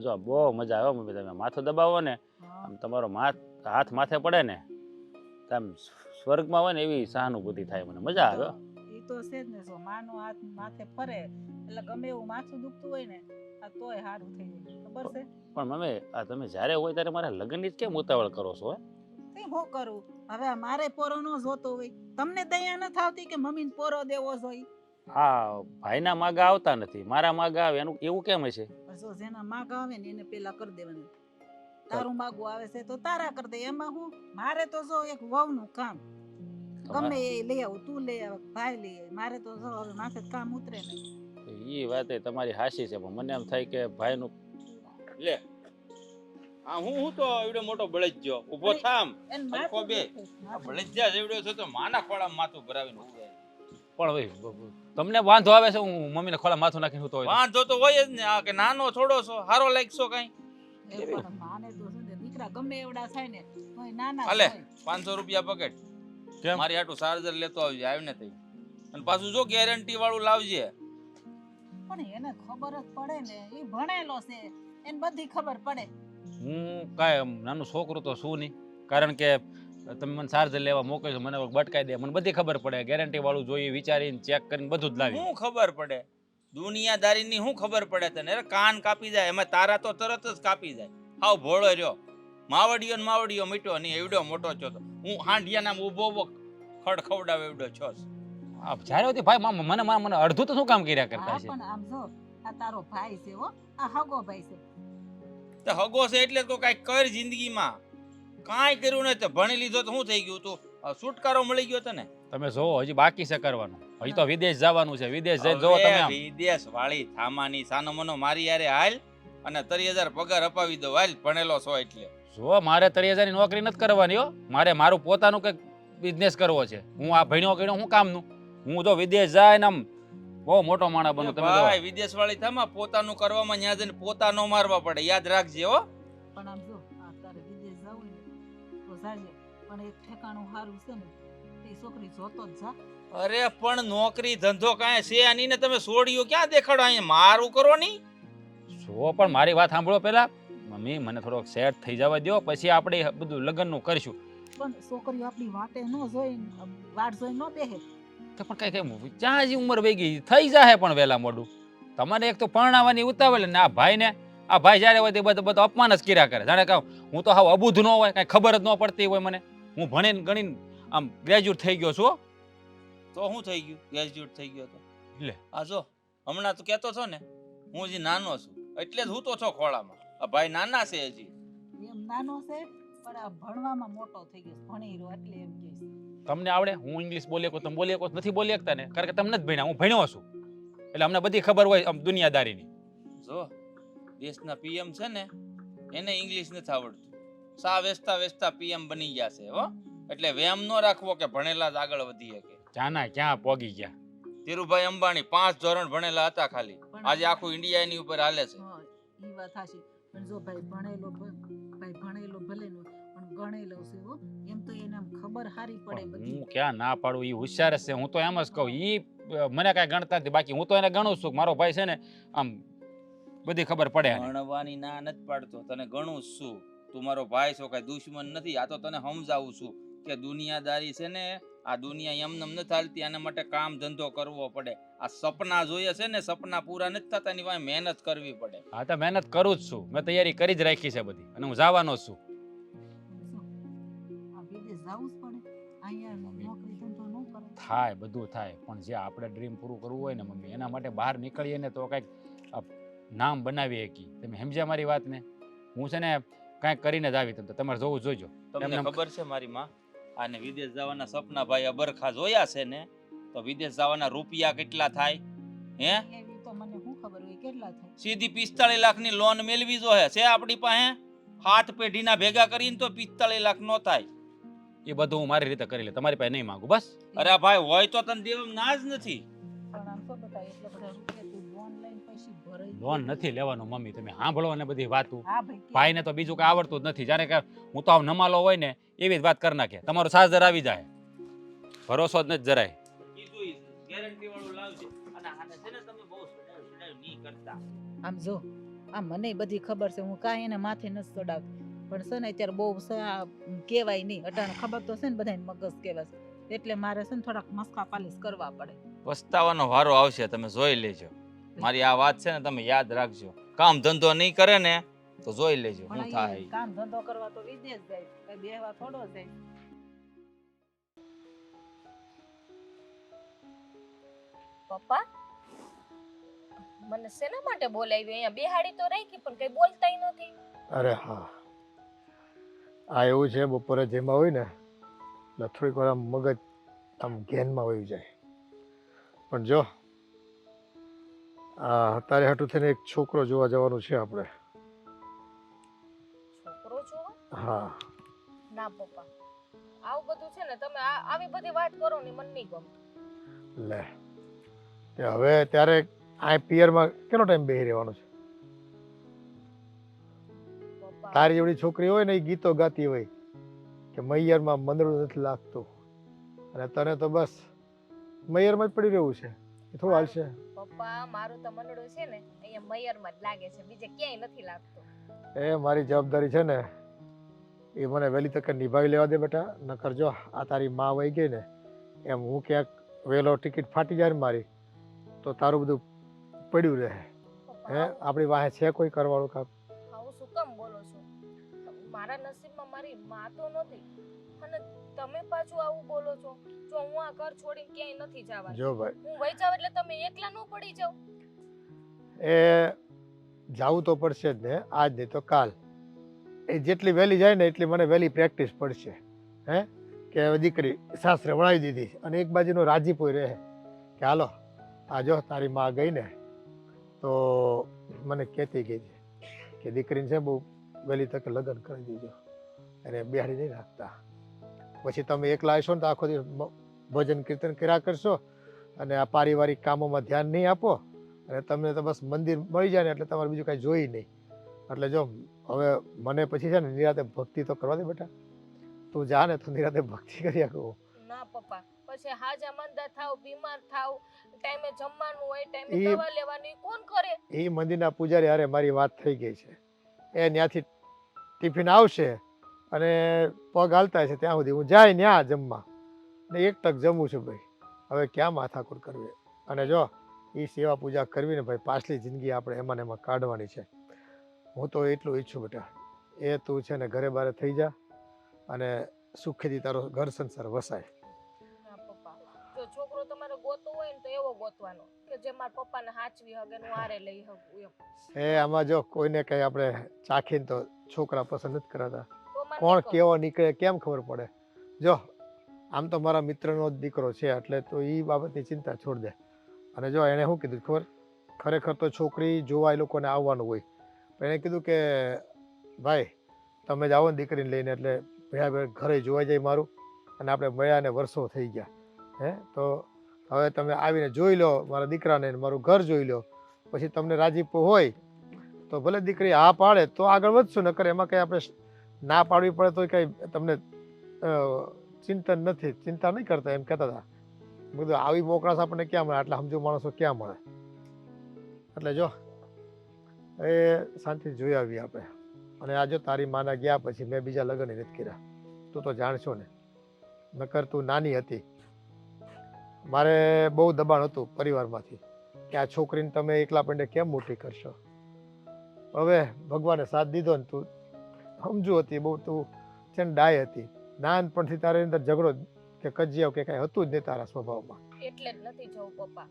જો બહુ મજા આવે મમ્મી. તમે માથું દબાવો ને આમ તમારો હાથ માથે પડે ને આમ સ્વર્ગમાં હોય ને એવી સહાનુભૂતિ થાય. મને મજા આવે. એ તો છે જ ને. જો માનો હાથ માથે ફરે એટલે ગમે એવું માથું દુખતું હોય ને આ તોય સારું થઈ જાય. ખબર છે? પણ મમ્મી આ તમે જ્યારે હોય ત્યારે મારા લગ્નની જ કેમ ઉતાવળ કરો છો? હું કરું હવે? મારે પોરો ન જોતો હોય? તમને દયા ન થાવતી કે મમ્મીને પોરો દેવો જોઈએ? હા, ભાઈના માગા આવતા નથી, મારા માગા આવે એનું એવું કેમ હશે? જો જેના માગા આવે ને એને પેલા કરી દેવાનું. તારું માગું આવે છે તો તારા કરી દે. એમાં હું મારે તો જો એક વહુનું કામ ગમે એ લઈ આવું. તું લઈ આવ, ભાઈ લઈ આવે. મારે તો જો હવે માથે કામ ઉતરે ને. એ વાત તમારી હાચી છે, પણ મને એમ થાય કે ભાઈનું લે આ હું તો એવડો મોટો બળદ ગયો ઊભો થામ અલકો બે બળદિયા જેવડો છે તો માના ખોળામાં માથું ભરાવીને ઊભો. પણ ભાઈ તમને વાંધો આવે છે હું મમ્મીને ખોળા માથું નાખીને તો? વાંધો તો હોય જ ને. આ કે નાનો થોડો છો, હારો લાગશો કઈ? પણ માને તો છે ને દીકરા ગમે એવડા થાય ને તોય નાના હાલે હોય. 500 રૂપિયા પકેટ. કેમ? મારી હાટુ ચાર્જર લેતો આવજે, આવીને તઈ. અને પાછું જો ગેરંટી વાળું લાવજે. પણ એને ખબર જ પડે ને, એ ભણેલો છે, એને બધી ખબર પડે. હું કાંઈ નાનું છોકરું તો શું નહીં, કારણ કે તમે મને ચાર્જર લેવા મોકલશો, મને બટકાઈ દે, મને બધી ખબર પડે. ગેરંટી વાળું જોઈએ, વિચારીને ચેક કરીને બધું જ લાવી. શું ખબર પડે દુનિયાદારીની? શું ખબર પડે તને? અરે કાન કાપી જાય એમાં, તારા તો તરત જ કાપી જાય. હાવ ભોળો રહ્યો. માવડીયો મીઠો નહીં એવડો મોટો છો તો હું હાંડિયાના ઊભો ખડ ખવડાવે એવડો છો. જ્યારે હતી ભાઈ મને અડધું તો શું કામ કર્યા કરતા છે? પણ આમ જો આ તારો ભાઈ છે હો, આ હગો ભાઈ છે. તો હગો છે એટલે તો કાંઈક કર જિંદગીમાં. કાંઈ કર્યું નથી, ભણી લીધો તો શું થઈ ગયું? તું છુટકારો મળી ગયો તને? તમે જોવો હજી બાકી છે કરવાનું. હજી તો વિદેશ જવાનું છે. વિદેશ જઈ જોવો તમે. વિદેશ વાળી થામાની સાનો મનો મારી યારે હાલ અને 30,000 પગાર અપાવી દો. હાલ ભણેલો છો એટલે. જો મારે 30,000 ની નોકરી નથી કરવાની હો. મારે મારું પોતાનું કંઈક બિઝનેસ કરવો છે. હું આ ભણ્યો કર્યો હું કામનું? હું તો વિદેશ જાય ને આમ બહુ મોટો માણસ બનું. તમે ભાઈ વિદેશ વાળી થામા પોતાનું કરવામાં ન્યા જઈને પોતા નો મારવા પડે, યાદ રાખજે હો. પણ આમ જો આ તારે વિદેશ જવું ને તો જાજે, પણ એક ઠેકાણું સારું છે ને એ છોકરી જોતો જ જા. અરે પણ નોકરી ધંધો કાંઈ છે આની ને તમે છોડ્યું ક્યાં દેખાડો? અહીંયા મારું કરો ની. જો પણ મારી વાત સાંભળો પેલા. મમ્મી મને થોડોક સેટ થઈ જવા દો, પછી આપણે બધું લગ્નનું કરશું. પણ છોકરીઓ આપણી વાટે ન જોઈ વાટ જોઈ ન બેહે. તો પણ કઈ ક્યાં હજી ઉંમર વહી ગઈ, થઈ જાય પણ વહેલા મોડું. તમારે એક તો પરણાવવાની ઉતાવળ ને આ ભાઈ જ્યારે હોય તે બધું અપમાન જ કર્યા કરે. જાણે કે હું તો હાવ અબુધ ન હોય, કઈ ખબર જ ન પડતી હોય મને. હું ભણીને ગણીને આમ ગ્રેજ્યુએટ થઈ ગયો છું. તો શું થઈ ગયું? ગ્રેજ્યુએટ થઈ ગયો તો લે આ જો હમણાં તો કહેતો છો ને હું હજી નાનો છું એટલે જ હું તો છો ખોળામાં. આ ભાઈ નાના છે હજી. એમ નાનો છે પણ આ ભણવામાં મોટો થઈ ગયો. ભણી રહ્યો એટલે એમ કહે છે. તમને આવડે? હું ઇંગ્લિશ બોલી શકું, તમે બોલી શકો? નથી બોલી શકતા ને, કારણ કે તમે નથી ભણ્યા. હું ભણ્યો છું એટલે અમને બધી ખબર હોય આમ દુનિયાદારીની. જો દેશના પીએમ છે ને એને ઇંગ્લિશ નથી આવડતું. સા વેચતા પીએમ બની ગયા છે હો. એટલે વેમ ન રાખવો કે ભણેલા જ આગળ વધી શકે. ક્યાંના ક્યાં પોગી ગયા. ધીરુભાઈ અંબાણી 5 ધોરણ ભણેલા હતા ખાલી, આજે આખું ઇન્ડિયા એની ઉપર હાલે છે. હા ઈ વાત હાચી. પણ જો ભાઈ ભણેલો ભલે નો પણ ગણેલો છે હો. એમ તો એને આમ ખબર હારી પડે બધી. હું ક્યાં ના પાડું, ઈ હોશિયાર છે. હું તો એમ જ કહું, ઈ મને કાંઈ ગણતા નથી. બાકી હું તો એને ગણું છું. મારો ભાઈ છે ને આમ બધી ખબર પડે. ભણવાની ના નથી પાડતો, તને ગણું છું. તું મારો ભાઈ છો, કઈ દુશ્મન નથી. આ તો તને સમજાવું છું કે દુનિયાદારી છે ને આ દુનિયા એમનેમ નથી હાલતી. આના માટે કામ ધંધો કરવો પડે. આ સપના જોઈએ છે ને, સપના પૂરા નથી થતા, એની વાંહે મહેનત કરવી પડે. હા તો મહેનત કરું જ છું. મેં તૈયારી કરી જ રાખી છે બધી, અને હું જવાનો જ છું. આ વિદેશ જાવું જ પડે. અહીંયા નોકરી ધંધો ન કરે. થાય બધું થાય, પણ જે આપણે ડ્રીમ પૂરું કરવું હોય ને મમ્મી, એના માટે બહાર નીકળીએ ને તો કંઈક નામ બનાવી શકીએ. તમે સમજ્યા મારી વાતને? હું છે ને કાંઈક કરીને જ આવી. તમારે જોવું જોઈજો. તમને ખબર છે મારી માં આને વિદેશ જવાના સપના ભાઈ અબરખા જોયા છે ને, તો વિદેશ જવાના રૂપિયા કેટલા થાય હે? એવી તો મને શું ખબર હોય કેટલા થાય. સીધી 45 લાખની લોન મેળવી જોઈએ છે આપણી પાસે. 7 પેઢીના ભેગા કરીને તો 45 લાખ નો થાય. એ બધું હું મારી રીતે કરી લે, તમારી પાસે નહીં માંગુ બસ. અરે ભાઈ હોય તો તને દેવા ના જ નથી. પણ આમ તો બતા એટલા બધા રૂપિયા તું લોન લઈને પછી ભરાઈ. લોન નથી લેવાનું મમ્મી, તમે સાંભળો ને બધી વાતું. હા ભાઈ. ભાઈને તો બીજું કઈ આવડતું જ નથી. જ્યારે કે હું તો આમ નમાલો હોય ને એવી જ વાત કરી નાખે. તમારો સાજર આવી જાય, ભરોસો જ નથી જરાય. કીધું ગેરંટી વાળું લાવજે. અને આને છે ને તમે બહુ સડાવ નહીં કરતા. આમ જો આ મને બધી ખબર છે, હું કાંઈ એને માથે નથી ચડાવતી, પણ છે ને અત્યારે બહુ કહેવાય નહીં, અટાણે ખબર તો છે ને બધાને મગજ કહેવાય છે, એટલે મારે છે ને થોડાક મસ્કા પાલિશ કરવા પડે. પસ્તાવાનો વારો આવશે, તમે જોઈ લેજો. મારી આ વાત છે ને તમે યાદ રાખજો. કામ ધંધો નહીં કરે ને તો જોઈ લેજો પણ શું થાય. ઈ કામ ધંધો કરવા તો વિદેશ જાય, કઈ બેહવા થોડો જાય. પપ્પા મને શેના માટે બોલાવી? અહીંયા બેહાડી તો રાખી પણ કઈ બોલતાય નથી. અરે હા, આ એવું છે, બપોરે જેમાં હોય ને એટલે થોડીક વાર આમ મગજ આમ ઘેનમાં વહી જાય. પણ જો તારે હાટું થઈને એક છોકરો જોવા જવાનું છે આપણે. છોકરો જોવા? હા. ના પપ્પા, આવું બધું છે ને તમે આવી બધી વાત કરો ને મને નહીં ગમતું. લે તે હવે ત્યારે આ પિયરમાં કેટલો ટાઈમ બેસી રહેવાનો છે? પપ્પા તારી જેવડી છોકરી હોય ને એ ગીતો ગાતી હોય કે મૈયરમાં મંદરું નથી લાગતું, અને તને તો બસ મૈયરમાં જ પડી રહેવું છે. એ થોડું હાલશે? પપ્પા મારું તો મનડું છે ને અહીંયા મયરમાં જ લાગે છે, બીજે ક્યાંય નથી લાગતું. એ મારી જવાબદારી છે ને એ મને વહેલી તકે નિભાવી લેવા દે બેટા. નકર જો આ તારી માં વહી ગઈ ને એમ હું ક્યાંક વહેલો ટિકિટ ફાટી જાય ને મારી તો તારું બધું પડ્યું રહે. પપ્પા હે આપણી વાહે છે કોઈ કરવાળું કામ? આવું શું કામ બોલો છો? મારા નસીબમાં મારી માં તો નથી અને તમે પાછું આવું બોલો છો. જો હું આ ઘર છોડીને ક્યાંય નથી જવાની. જો ભાઈ, હું વહી જાવ એટલે તમે એકલા ન પડી જાવ. એ જાવું તો પડશે જ ને, આજ નહીં તો કાલ. એ જેટલી વહેલી જાય ને એટલી મને વહેલી પ્રેક્ટિસ પડશે. હે કે હવે દીકરી સાસરે વળાવી દીધી અને એક બાજુનો રાજીપો રહે કે હાલો આ જો તારી માં ગઈ ને તો મને કહેતી ગઈ છે કે દીકરીને છે બહુ વહેલી તકે લગ્ન કરી દીધો અને બેહાડી નહીં રાખતા. પછી તમે એકલા આવશો ને તો આખો દિવસ ભજન કીર્તન કર્યા કરશો અને આ પારિવારિક કામોમાં ધ્યાન નહીં આપો અને તમને તો બસ મંદિર મળી જાય ને એટલે તમારે બીજું કાંઈ જોઈ નહીં. એટલે જો હવે મને પછી છે ને નિરાતે ભક્તિ તો કરવા દે બેટા. તું જા ને તો નિરાતે ભક્તિ કરી શકું. ના પપ્પા, પછી હાજા મંદા થાવ, બીમાર થાવ, ટાઈમે જમવાનું હોય, ટાઈમે ઈ- દવા લેવાની, કોણ કરે? એ મંદિરના પૂજારી હારે મારી વાત થઈ ગઈ છે. એ ત્યાંથી ટિફિન આવશે અને પગ હાલતા છે ત્યાં સુધી હું જાય ત્યાં જમવા ને એક ટક જમું છું ભાઈ. હવે ક્યાં માથાકૂટ કરવી? અને જો એ સેવા પૂજા કરવી ને ભાઈ પાછલી જિંદગી આપણે એમાં ને એમાં કાઢવાની છે. હું તો એટલું ઈચ્છું બેટા, એ તું છે ને ઘરે બારે થઈ જા અને સુખેથી તારો ઘર સંસાર વસાય. ના પપ્પા, જો છોકરો તમારે ગોતવો હોય ને તો એવો ગોતવાનો કે જે મારા પપ્પાને હાચવી હગે ને હું હારે લઈ શકું એમ. એ આમાં જો કોઈને કંઈ આપણે ચાખીને તો છોકરા પસંદ નથી કરાતા. તો મને કોણ કહો. કેવો નીકળે કેમ ખબર પડે? જો આમ તો મારા મિત્રનો જ દીકરો છે એટલે તો એ બાબતની ચિંતા છોડ દે. અને જો એણે શું કીધું ખબર? ખરેખર તો છોકરી જોવા એ લોકોને આવવાનું હોય, પણ એણે કીધું કે ભાઈ તમે જ આવો ને દીકરીને લઈને એટલે ભેળા ઘરે જોવા જાય મારું, અને આપણે મળ્યાને વર્ષો થઈ ગયા. હે તો હવે તમે આવીને જોઈ લો મારા દીકરાને ને મારું ઘર જોઈ લો, પછી તમને રાજીપો હોય તો ભલે દીકરી હા પાડે તો આગળ વધશું, નકર એમાં કંઈ આપણે ના પાડવી પડે તો કંઈ તમને ચિંતન નથી, ચિંતા નહીં કરતા એમ કહેતા હતા. બધું આવી મોકળાશ આપણને ક્યાં મળે? આટલા સમજુ માણસો ક્યાં મળે? એટલે જો એ શાંતિ જોઈ આવીએ આપણે. અને આ જો તારી માના ગયા પછી મેં બીજા લગ્ન નથી કર્યા, તું તો જાણશો ને. નકર તું નાની હતી, મારે બહુ દબાણ હતું પરિવારમાંથી કે આ છોકરીને તમે એકલા પંડે કેમ મોટી કરશો. હવે ભગવાને સાથ દીધો ને તું સમજુ હતી બહુ, તું છે ને ડાય હતી. નાનપણથી તારે અંદર ઝઘડો કે કજિયાઓ કે કાંઈ હતું જ નહીં તારા સ્વભાવમાં. એટલે જ નથી જવું પપ્પા.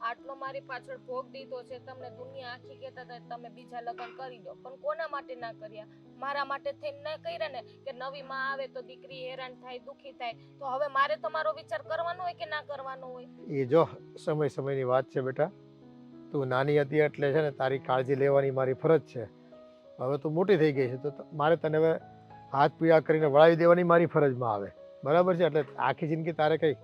આટલો મારી પાછળ ભોગ દીધો છે, તમને દુનિયા આખી કહેતા હતા તમે બીજા લગ્ન કરી દો, પણ કોના માટે ના કર્યા? મારા માટે થઈને ના કર્યા ને કે નવી માં આવે તો દીકરી હેરાન થાય, દુખી થાય. તો હવે મારે તમારો વિચાર કરવાનો હોય કે ના કરવાનો હોય? એ જો સમયની વાત છે બેટા. તું નાની હતી એટલે છે ને તારી કાળજી લેવાની મારી ફરજ છે. હવે તું મોટી થઈ ગઈ છે તો મારે તને હવે હાથ પીળા કરીને વળાવી દેવાની મારી ફરજમાં આવે. બરાબર છે? એટલે આખી જિંદગી તારે કઈ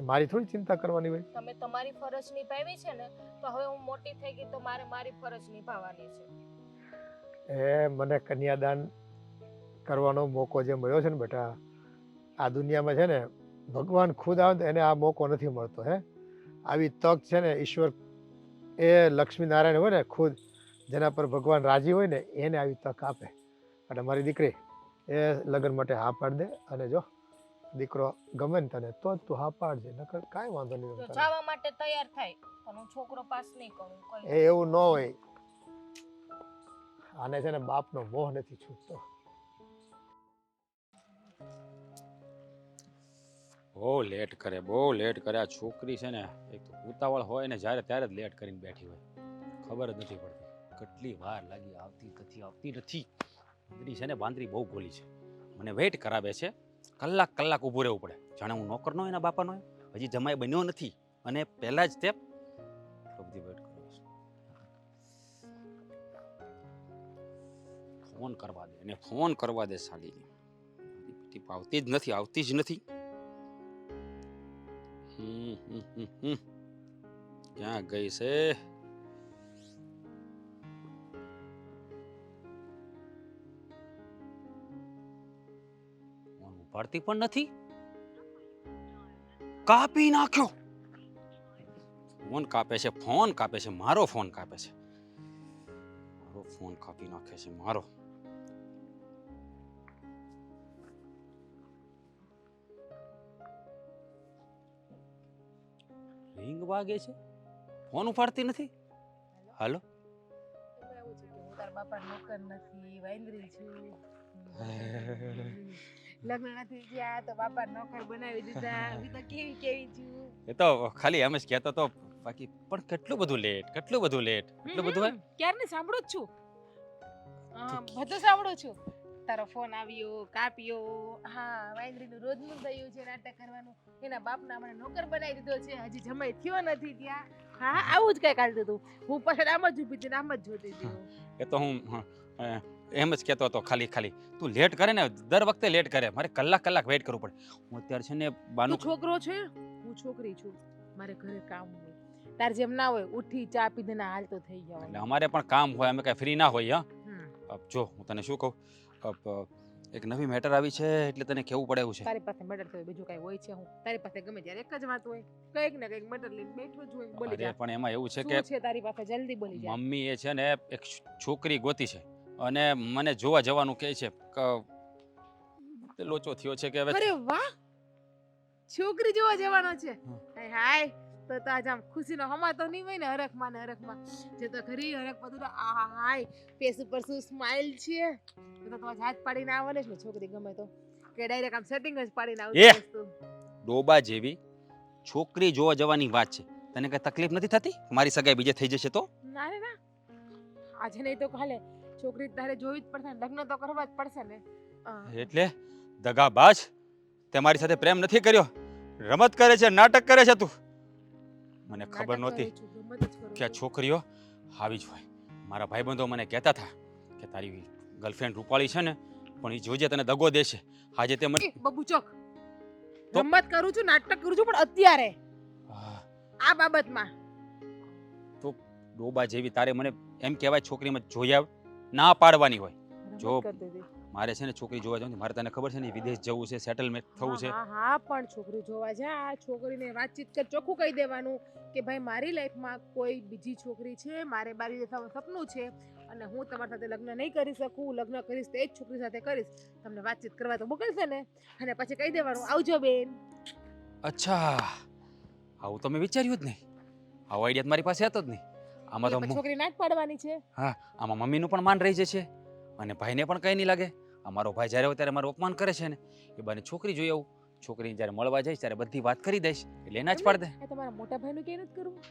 મારી થોડી ચિંતા કરવાની હોય. તમે તમારી ફરજ નિભાવી છે ને, તો હવે હું મોટી થઈ ગઈ તો મારે મારી ફરજ નિભાવવાની છે. એ મને કન્યાદાન કરવાનો મોકો જે મળ્યો છે ને બેટા, આ દુનિયામાં છે ને ભગવાન ખુદ આવે તો એને આ મોકો નથી મળતો. હે આવી તક છે ને ઈશ્વર એ લક્ષ્મી નારાયણ હોય ને ખુદ જેના પર ભગવાન રાજી હોય ને એને આવી તક આપે. એટલે મારી દીકરી એ લગ્ન માટે હા પાડ દે. અને જો દીકરો ગમે ને તને તો જ તું હા પાડજે, નકર કાંઈ વાંધો નહીં જો તને. જવા માટે તૈયાર થાય પણ હું છોકરો પાસ નહીં કરું એ કઈ એવું ન હોય. આને છે ને બાપનો મોહ નથી છૂટતો. બહુ લેટ કરે, બહુ લેટ કરે. આ છોકરી છે ને એક તો ઉતાવળ હોય ને જ્યારે ત્યારે જ લેટ કરીને બેઠી હોય, ખબર જ નથી પડતી કેટલી વાર લાગી, આવતી નથી. બાંદરી છે ને, બાંદરી બહુ ગોલી છે, મને વેઇટ કરાવે છે. કલાક ઊભું રહેવું પડે, જાણે હું નોકર નો એના બાપાનો હોય. હજી જમાઈ બન્યો નથી અને પહેલા જ તે એટલો બધી વેઇટ કરાવે છે. ફોન કરવા દે એને, ફોન કરવા દે સાલીને. આવતી જ નથી. ક્યાં ગઈ છે? ફોન ઉપાડતી પણ નથી. કાપી નાખ્યો. ફોન કાપે છે, મારો ફોન કાપે છે. મારો ફોન કાપી નાખે છે મારો. રિંગ વાગે છે, ફોન ઉપાડતી નથી. હાલો. એવું છે કે હું તારા બાપા નોકર નથી, વાંદરી છું. લગ્ન નથી થયા તો બાપા નોકર બનાવી દીધા. હું તો કેવી છું. એ તો ખાલી એમ જ કહેતો તો, બાકી પણ કેટલું બધું લેટ. એટલું બધું હે. ક્યારની સાંભળું જ છું. બધું સાંભળું છું. તારો ફોન આવ્યો, કાપ્યો. હા, વાંદરીનું રોજનું થયું છે નાટક કરવાનું. એના બાપના મને નોકર બનાવી દીધો છે, હજી જમાઈ થયો નથી ત્યાં. હા, આવું જ કઈ કાઢતું હતું. હું પાછળ આમ જ ઊભી હતી, આમ જ જોતી હતી. એ તો હું એમ જ કહેતો હતો ખાલી તું લેટ કરે ને, દર વખતે લેટ કરે. મારે કલાક વેઇટ કરવું પડે. હું અત્યારે છે ને બાનું તું છોકરો છે, હું છોકરી છું. મારે ઘરે કામ હોય. તાર જેમ ના હોય, ઉઠી ચા પીધે ના હાલ તો થઈ એટલે જવાનું. અમારે પણ કામ હોય, અમે કઈ ફ્રી ના હોય. હમ. જો હું તને શું કહું, એક નવી મેટર આવી છે એટલે તને કેવું પડે એવું છે. તારી પાસે મટર તો બીજું કઈ હોય છે? હું તારી પાસે ગમે ત્યારે એક જ વાત હોય, કંઈક ને કંઈક મટર લઈને બેઠો જ હોય. બોલી અરે જા. પણ એમાં એવું છે શું કે છે તારી પાસે? જલ્દી બોલી જા. મમ્મી એ છે ને એક છોકરી ગોતી છે અને મને જોવા જવાનું કહે છે. લોચો થયો છે કે હવે અરે વાહ, છોકરી જોવા જવાનો છે. હમ. હાય તો આજ આમ ખુશીનો હમાતો નહીં હોય ને, હરખમાં જે તો ખરી હરખ બધું તો હાય ફેસ ઉપર શું સ્માઈલ છે. તો આજ હાથ પાડીને આવવાની જ ને છોકરી ગમે તો, કે ડાયરેક્ટ આમ સેટિંગ જ પાડીને એ! આવતી વસ્તુ. ડોબા જેવી છોકરી જોવા જવાની વાત છે, તને કઈ તકલીફ નથી થતી? મારી સગાઈ બીજે થઈ જશે તો? ના રે ના, આજે નહીં તો કાલે છોકરી તારે જોવી જ પડશે ને, લગ્ન તો કરવા જ પડશે ને. એટલે દગાબાજ, તે મારી સાથે પ્રેમ નથી કર્યો, રમત કરે છે, નાટક કરે છે તું. મને ખબર નહોતી કે આ છોકરીઓ આવી જ હોય. મારા ભાઈબંધો મને કહેતા હતા કે તારી ગર્લફ્રેન્ડ રૂપાળી છે ને, પણ એ જોજે તને દગો દેશે. આજે તે મને બબુ ચોક તો? રમત કરું છું, નાટક કરું છું, પણ અત્યારે આ બાબતમાં ડોબા જેવી તારે મને એમ કહેવાય છોકરીમાં જોયા ના પાડવાની હોય. જો રમત કરતી હતી. મારે છે ને છોકરી જોવા જવું છે. મારે તને ખબર છે ને વિદેશ જવું છે, સેટલમેન્ટ થવું છે. હા, હા, પણ છોકરી જોવા જા. છોકરીને વાતચીત કર, ચોખ્ખું કહી દેવાનું કે ભાઈ મારી લાઈફમાં કોઈ બીજી છોકરી છે, મારે બારી દેખાવાનું સપનું છે અને હું તમારી સાથે લગ્ન નહીં કરી શકું. લગ્ન કરીશ તો એ જ છોકરી સાથે કરીશ. તમને વાતચીત કરવા તો મોકલશે ને, અને પછી કહી દેવાનું આવજો બેન. અચ્છા, આવું તો મેં વિચાર્યું જ નહીં. આવો આઈડિયા મારી પાસે હતો જ નહીં. આમાં તો એટલે છોકરી ના જ પાડવાની છે. આમાં મમ્મીનું પણ માન રહી જશે અને ભાઈને પણ કંઈ નહીં લાગે. અમારો ભાઈ જ્યારે હોય ત્યારે મારું અપમાન કરે છે ને, એ બાને છોકરી જોઈ આવું. છોકરીને જ્યારે મળવા જઈશ ત્યારે બધી વાત કરી દઈશ એટલે એના જ પાડ દે. એ તમારા મોટા ભાઈનું કેમ નથી કરવું?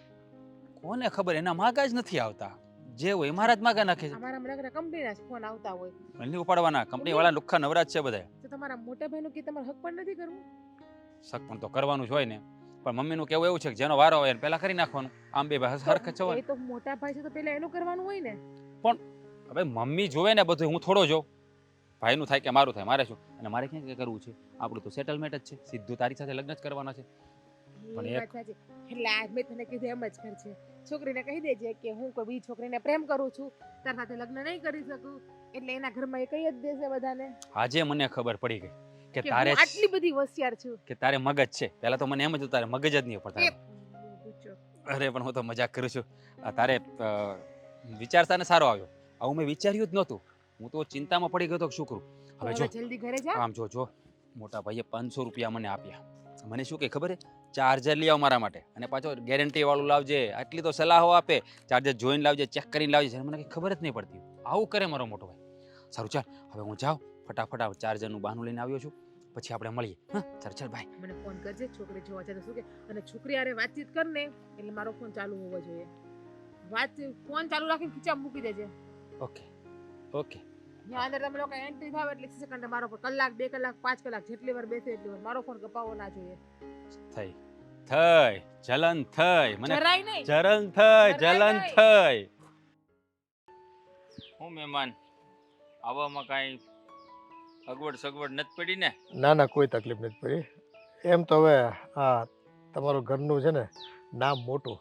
કોને ખબર, એના માગા જ નથી આવતા. જે હોય મારા જ માગા નાખે છે. અમારા મને કંપનીના ફોન આવતા હોય નહીં ઉપાડવાના, કંપની વાળા લુખ્ખા નવરાજ છે બધા. તો તમારા મોટા ભાઈનું કે તમારે હક પણ નથી કરવું? શક પણ તો કરવાનું જ હોય ને, પણ મમ્મીનું કેવું એવું છે કે જેનો વારો હોય એને પહેલા કરી નાખવાનું. આમ બે ભાઈ હરખે એ તો મોટા ભાઈ છે તો પેલા એનું કરવાનું હોય ને. હવે મમ્મી જોવે ને બધું, હું થોડો જોઉં. ભાઈનું થાય કે મારું થાય, મારે શું? અને મારે ક્યાં ક્યાં કરવું છે? આપણું તો સેટલમેન્ટ જ છે, સીધું તારી સાથે લગ્ન જ કરવાના છે. પણ એ એક- વાત સાચી. એટલે આજ મેં તને કીધું એમ જ કરજે. છોકરીને કહી દેજે કે હું કોઈ બીજી છોકરીને પ્રેમ કરું છું, તાર સાથે લગ્ન નહીં કરી શકું. એટલે એના ઘરમાં એ કહી જ દેશે બધાને આજે મને ખબર પડી ગઈ કે કે તારે હું આટલી બધી હોશિયાર છું. મગજ છે. પહેલા તો મને એમ જ હતું તારે મગજ જ નહીં એ પડતા. અરે પણ હું તો મજાક કરું છું. તારે વિચાર તને સારો આવ્યો. આવું મેં વિચાર્યું જ નહોતું. હું તો ચિંતામાં પડી ગયો તો કે શું કરું. હવે જો હવે જલ્દી ઘરે જા. આમ જો મોટા ભાઈએ 500 રૂપિયા મને આપ્યા. મને શું કે ખબર છે, ચાર્જર લઈ આવ મારા માટે, અને પાછો ગેરંટી વાળું લાવજે. આટલી તો સલાહો આપે, ચાર્જર જોઈને લાવજે, ચેક કરીને લાવજે. મને કંઈ ખબર જ નહીં પડતી. આવું કરે મારો મોટો ભાઈ. સારું ચાલ, હવે હું જાઉં, ફટાફટ આ ચાર્જરનું બહાનું લઈને આવ્યો છું, પછી આપણે મળીએ. હા ચાલ બાય. મને ફોન કરજે, છોકરી જોવા છે તો શું કે, અને છોકરી હારે વાતચીત કર ને એટલે મારો ફોન ચાલુ હોવો જોઈએ. ફોન ચાલુ રાખીને ખીચા મૂકી દેજે. Okay okay. ત્યાં અંદર તમે લોકો એન્ટ્રી થાવ એટલે સેકન્ડ મારો પર કલાક 2 કલાક 5 કલાક જેટલી વાર બેસે એટલી વાર મારો ફોન કપાવવો ના જોઈએ. થઈ જલન થઈ મને, જરાય નહીં. જલન થઈ, જલન થઈ. હું મહેમાન આવવામાં કાંઈ અગવડ સગવડ નથી પડી ને? ના ના, કોઈ તકલીફ નથી પડી. એમ તો હવે આ તમારું ઘરનું છે ને નામ મોટું.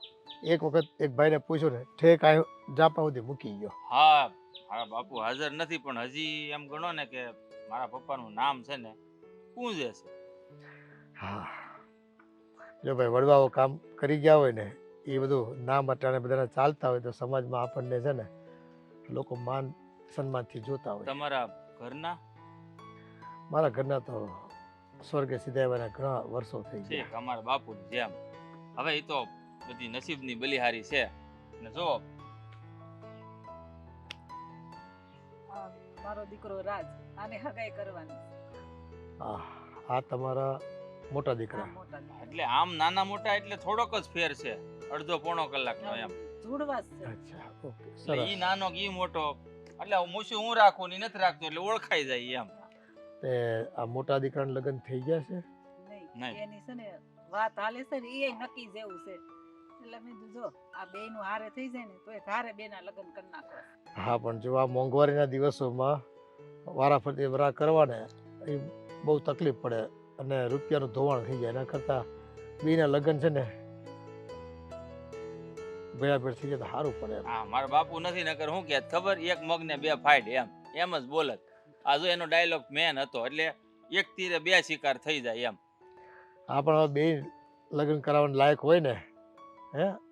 એક વખત એક ભાઈને પૂછ્યું ને, ઠેક આ જાપા સુધી મૂકી ગયો. હા, મારા બાપુ હાજર નથી, પણ હજી એમ ગણો ને કે મારા પપ્પાનું નામ છે ને પૂંજે છે. હા, જો ભાઈ વડવાઓ કામ કરી ગયા હોય ને, એ બધું નામ અટાણે બધાને ચાલતા હોય તો સમાજમાં આપણને છે ને લોકો માન સન્માનથી જોતા હોય. તમારા ઘરના મારા ઘરના તો સ્વર્ગે સિધાયવાના ઘણા વર્ષો થઈ ગયા. છે અમારા બાપુની જેમ. હવે એ તો બધી નસીબની બલિહારી છે. ને જો આ મારો દીકરો રાજ, આને હગાઈ કરવાની. આ તમારા મોટા દીકરા. આ મોટા દીકરા. એટલે આમ નાના મોટા એટલે થોડોક જ ફેર છે, અડધો પોણો કલાકનો એમ. જોડવા જ છે. અચ્છા, ઓકે, એટલે સરસ. ઈ નાનો કે ઈ મોટો, એટલે મૂછું હું રાખું ને ઈ નથી રાખતો, એટલે ઓળખાઈ જાય એમ. તે આ મોટા દીકરાના લગ્ન થઈ ગયા છે? નહીં. નહીં, એની છે ને વાત હાલે છે ને એ નક્કી જેવું છે. એટલે મેં કીધું જો આ બેયનું હારે થઈ જાય ને તો એક હારે બેના લગ્ન કરી નાખવા. હા, પણ જો આ મોંઘવારીના દિવસોમાં વારાફરતી વરા કરવાને એ બહુ તકલીફ પડે અને રૂપિયાનું ધોવાણ થઈ જાય. એના કરતાં બેના લગ્ન છે ને ભેળાભેળ થઈ જાય તો સારું પડે એમ. હા, મારા બાપુ નથી નકર હું કે ખબર, એક મગ ને 2 ફાઈટ એમ જ બોલત. આ જો એનો ડાયલોગ મેન હતો, એટલે એક તીરે 2 શિકાર થઈ જાય એમ. હા, પણ હવે બે લગ્ન કરાવવાના લાયક હોય ને,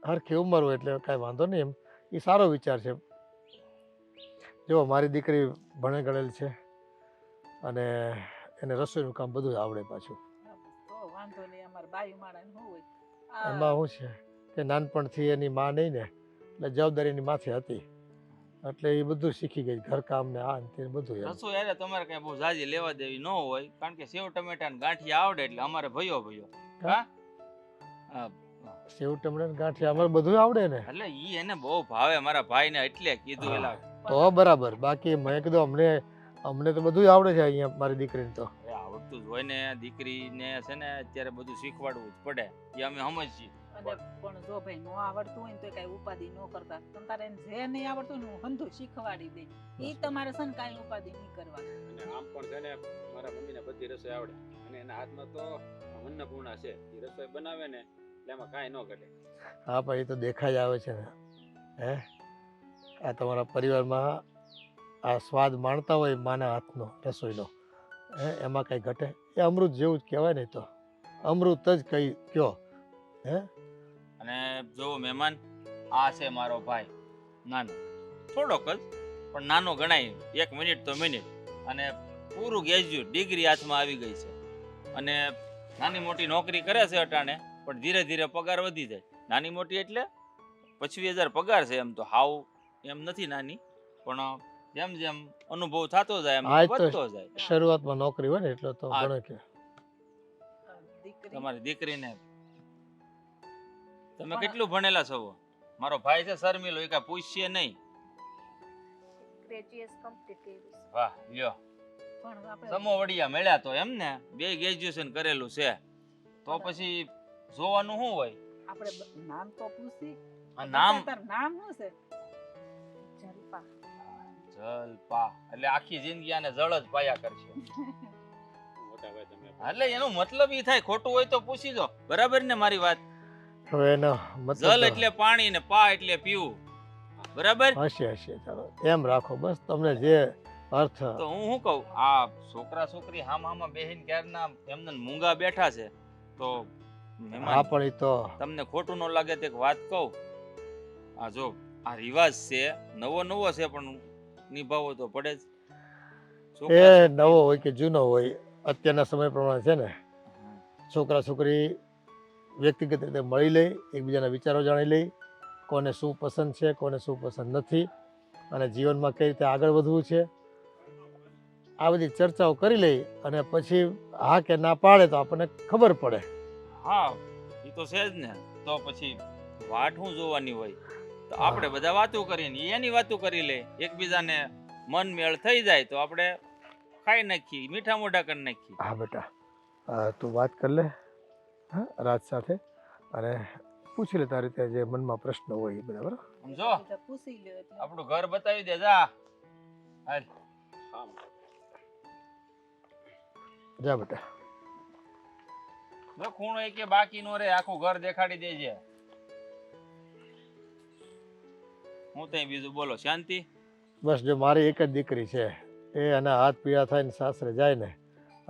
હરખી ઉંમર હોય એટલે કાંઈ વાંધો નહીં. એમ એ સારો વિચાર છે. જો મારી દીકરી ભણે ગણેલ છે અને એને રસોઈનું કામ બધું આવડે પાછું. તો વાંધો નહીં, અમારા બાયું માણસ શું હોય. આ એમાં શું છે કે નાનપણથી એની માં નહીં ને, એટલે જવાબદારી એની માથે હતી, એટલે એ બધું શીખી ગઈ, ઘરકામ ને આ ને તે બધું. એમ રસોઈ યારે તમારે કઈ બહુ જાજી લેવા દેવી ન હોય, કારણ કે સેવ ટમેટા ને ગાંઠિયા આવડે એટલે અમારે ભયો હા. સેવ ટમણા ગાંઠિયા અમારે બધું આવડે ને, એટલે ઈ એને બહુ ભાવે મારા ભાઈ ને, એટલે કીધું. હા. એલા તો બરાબર. બાકી મેં કીધું અમને તો બધું આવડે છે અહીંયા મારી દીકરીને તો. એ આવડતું જ હોય ને, દીકરીને છે ને અત્યારે બધું શીખવાડવું જ પડે, એ અમે સમજીએ. અને પણ જો ભાઈ નો આવડતું હોય ને તો કઈ ઉપાધિ ન કરતા. તમારે જે નહીં આવડતું ને હું હંધું શીખવાડી દઈ. ઈ તમારે છે ને કાંઈ ઉપાધિ નહીં કરવાની. અને આમ પણ છે ને મારા મમ્મીને બધી રસોઈ આવડે, અને એના હાથમાં તો અન્નપૂર્ણા છે. એ રસોઈ બનાવે ને એટલે એમાં કાંઈ ન ઘટે. હા, પણ એ તો દેખાઈ જ આવે છે ને. આ તમારા પરિવારમાં આ સ્વાદ માણતા હોય માના હાથનો રસોઈનો, એમાં કઈ ઘટે? એ અમૃત જેવું જ કહેવાય ને. તો અમૃત જ કઈ કયો. અને જો મહેમાન, આ છે મારો ભાઈ નાનો, થોડોક જ પણ નાનો ગણાય. 1 મિનિટ તો મિનિટ, અને પૂરું ગ્રેજ્યુએટ ડિગ્રી હાથમાં આવી ગઈ છે, અને નાની મોટી નોકરી કરે છે અટાણે, પણ ધીરે ધીરે પગાર વધી જાય. નાની મોટી એટલે 25,000 પગાર છે. એમ તો હાવ એમ નથી નાની, પણ જેમ જેમ અનુભવ થતો જાય એમ હા, એ તો વધતો જાય. શરૂઆતમાં નોકરી હોય ને એટલે તો હા. ગણે કે. દીકરી તમારી દીકરીને તમે કેટલું ભણેલા છો? મારો ભાઈ છે શર્મિલો, એ કાંઈ પૂછશે નહીં. ગ્રેજ્યુએશન કમ્પ્લીટ કર્યું છે. વાહ, લ્યો પણ આપણે સમોવડિયા મળ્યા તો એમ ને, 2 ગ્રેજ્યુએશન કરેલું છે, તો પછી જોવાનું શું હોય? આપણે નામ તો પૂછી. આ નામ તારું નામ શું છે? જલપા. જલપા એટલે આખી જિંદગી આને જળ જ પાયા કરશે. મોટા ભાઈ તમે એટલે એનો મતલબ ઈ થાય, ખોટું હોય તો પૂછી જો. બરાબર ને મારી વાત? હવે એનો જલ મતલબ એટલે પાણી ને પા એટલે પીવું. બરાબર? હશે. ચાલો એમ રાખો બસ, તમને જે અર્થ. તો હું શું કહું, આ છોકરા છોકરી હામાં બેહીને ક્યારના એમને મૂંગા બેઠા છે, તો હા, મહેમાન પણ એ તો તમને ખોટું ન લાગે તો એક વાત કહું. આ જો આ રિવાજ છે, નવો નવો છે પણ નિભાવવો તો પડે જ. એ છોકરા નવો હોય કે જૂનો હોય, અત્યારના સમય પ્રમાણે છે ને છોકરા છોકરી વ્યક્તિગત રીતે મળી લે, એકબીજાના વિચારો જાણી લે, કોને શું પસંદ છે કોને શું પસંદ નથી, અને જીવનમાં કઈ રીતે આગળ વધવું છે, આ બધી ચર્ચાઓ કરી લઈ અને પછી હા કે ના પાડે તો આપણને ખબર પડે. હા એ તો છે જ ને. તો પછી વાટ શું જોવાની હોય? તો આપણે બધા વાતો કરીને એની વાતો કરી લે, એકબીજાને મન મેળ થઈ જાય તો આપણે ખાઈ નાખીએ, મીઠા મોઢા કરી નાખીએ. હા બેટા, તું વાત કર લે હા રાજ સાથે, અને પૂછી લે તારી રીતે જે મનમાં પ્રશ્ન હોય એ બધા, બરાબર? સમજો, બધા પૂછી લ્યો એટલે આપણું ઘર બતાવી દે જા. હાલ. જા બેટા. જો ખૂણો એકે બાકી નો રે, આખું ઘર દેખાડી દેજે. હું તઈ બીજું બોલો, શાંતિ? બસ જો મારી એક જ દીકરી છે, એ એના હાથ પીળા થઈને સાસરે જાય ને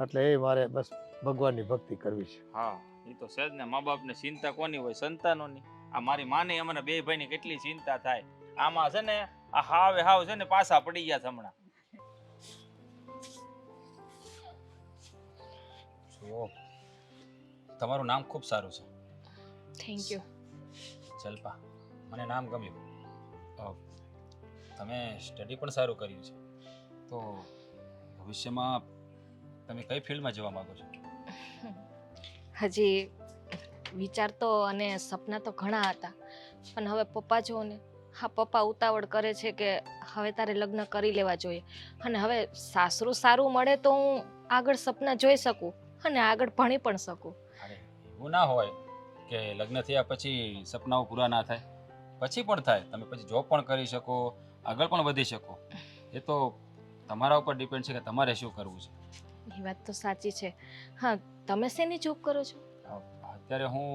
એટલે એ મારે બસ ભગવાનની ભક્તિ કરવી છે. હા એ તો છે જ ને. મા બાપને ચિંતા કોની હોય? સંતાનોની. આ મારી માને અમારા બે ભાઈની કેટલી ચિંતા થાય. આમાં છે ને આ હાવ છે ને પાછા પડી ગયા છે હમણાં. જુઓ, તમારું નામ ખૂબ સારું છે, થેન્ક યુ. જલ્પા. મને નામ ગમ્યું. તમે સ્ટડી પણ સારું કર્યું છે, તો ભવિષ્યમાં તમે કઈ ફિલ્ડમાં જવા માંગો છો? હજી વિચાર તો અને સપના તો ઘણા હતા, પણ હવે પપ્પા જો ને, હા પપ્પા ઉતાવળ કરે છે કે હવે તારે લગ્ન કરી લેવા જોઈએ, અને હવે સાસરું સારું મળે તો હું આગળ સપના જોઈ શકું અને આગળ ભણી પણ શકું. અરે એવું ના હોય કે લગ્ન થયા પછી સપનાઓ પૂરા ના થાય. પછી પણ થાય, તમે પછી જોબ પણ કરી શકો, આગળ પણ વધી શકો. એ તો તમારા ઉપર ડિપેન્ડ છે કે તમારે શું કરવું છે. એ વાત તો સાચી છે. હા, તમે શેની જોબ કરો છો? અત્યારે હું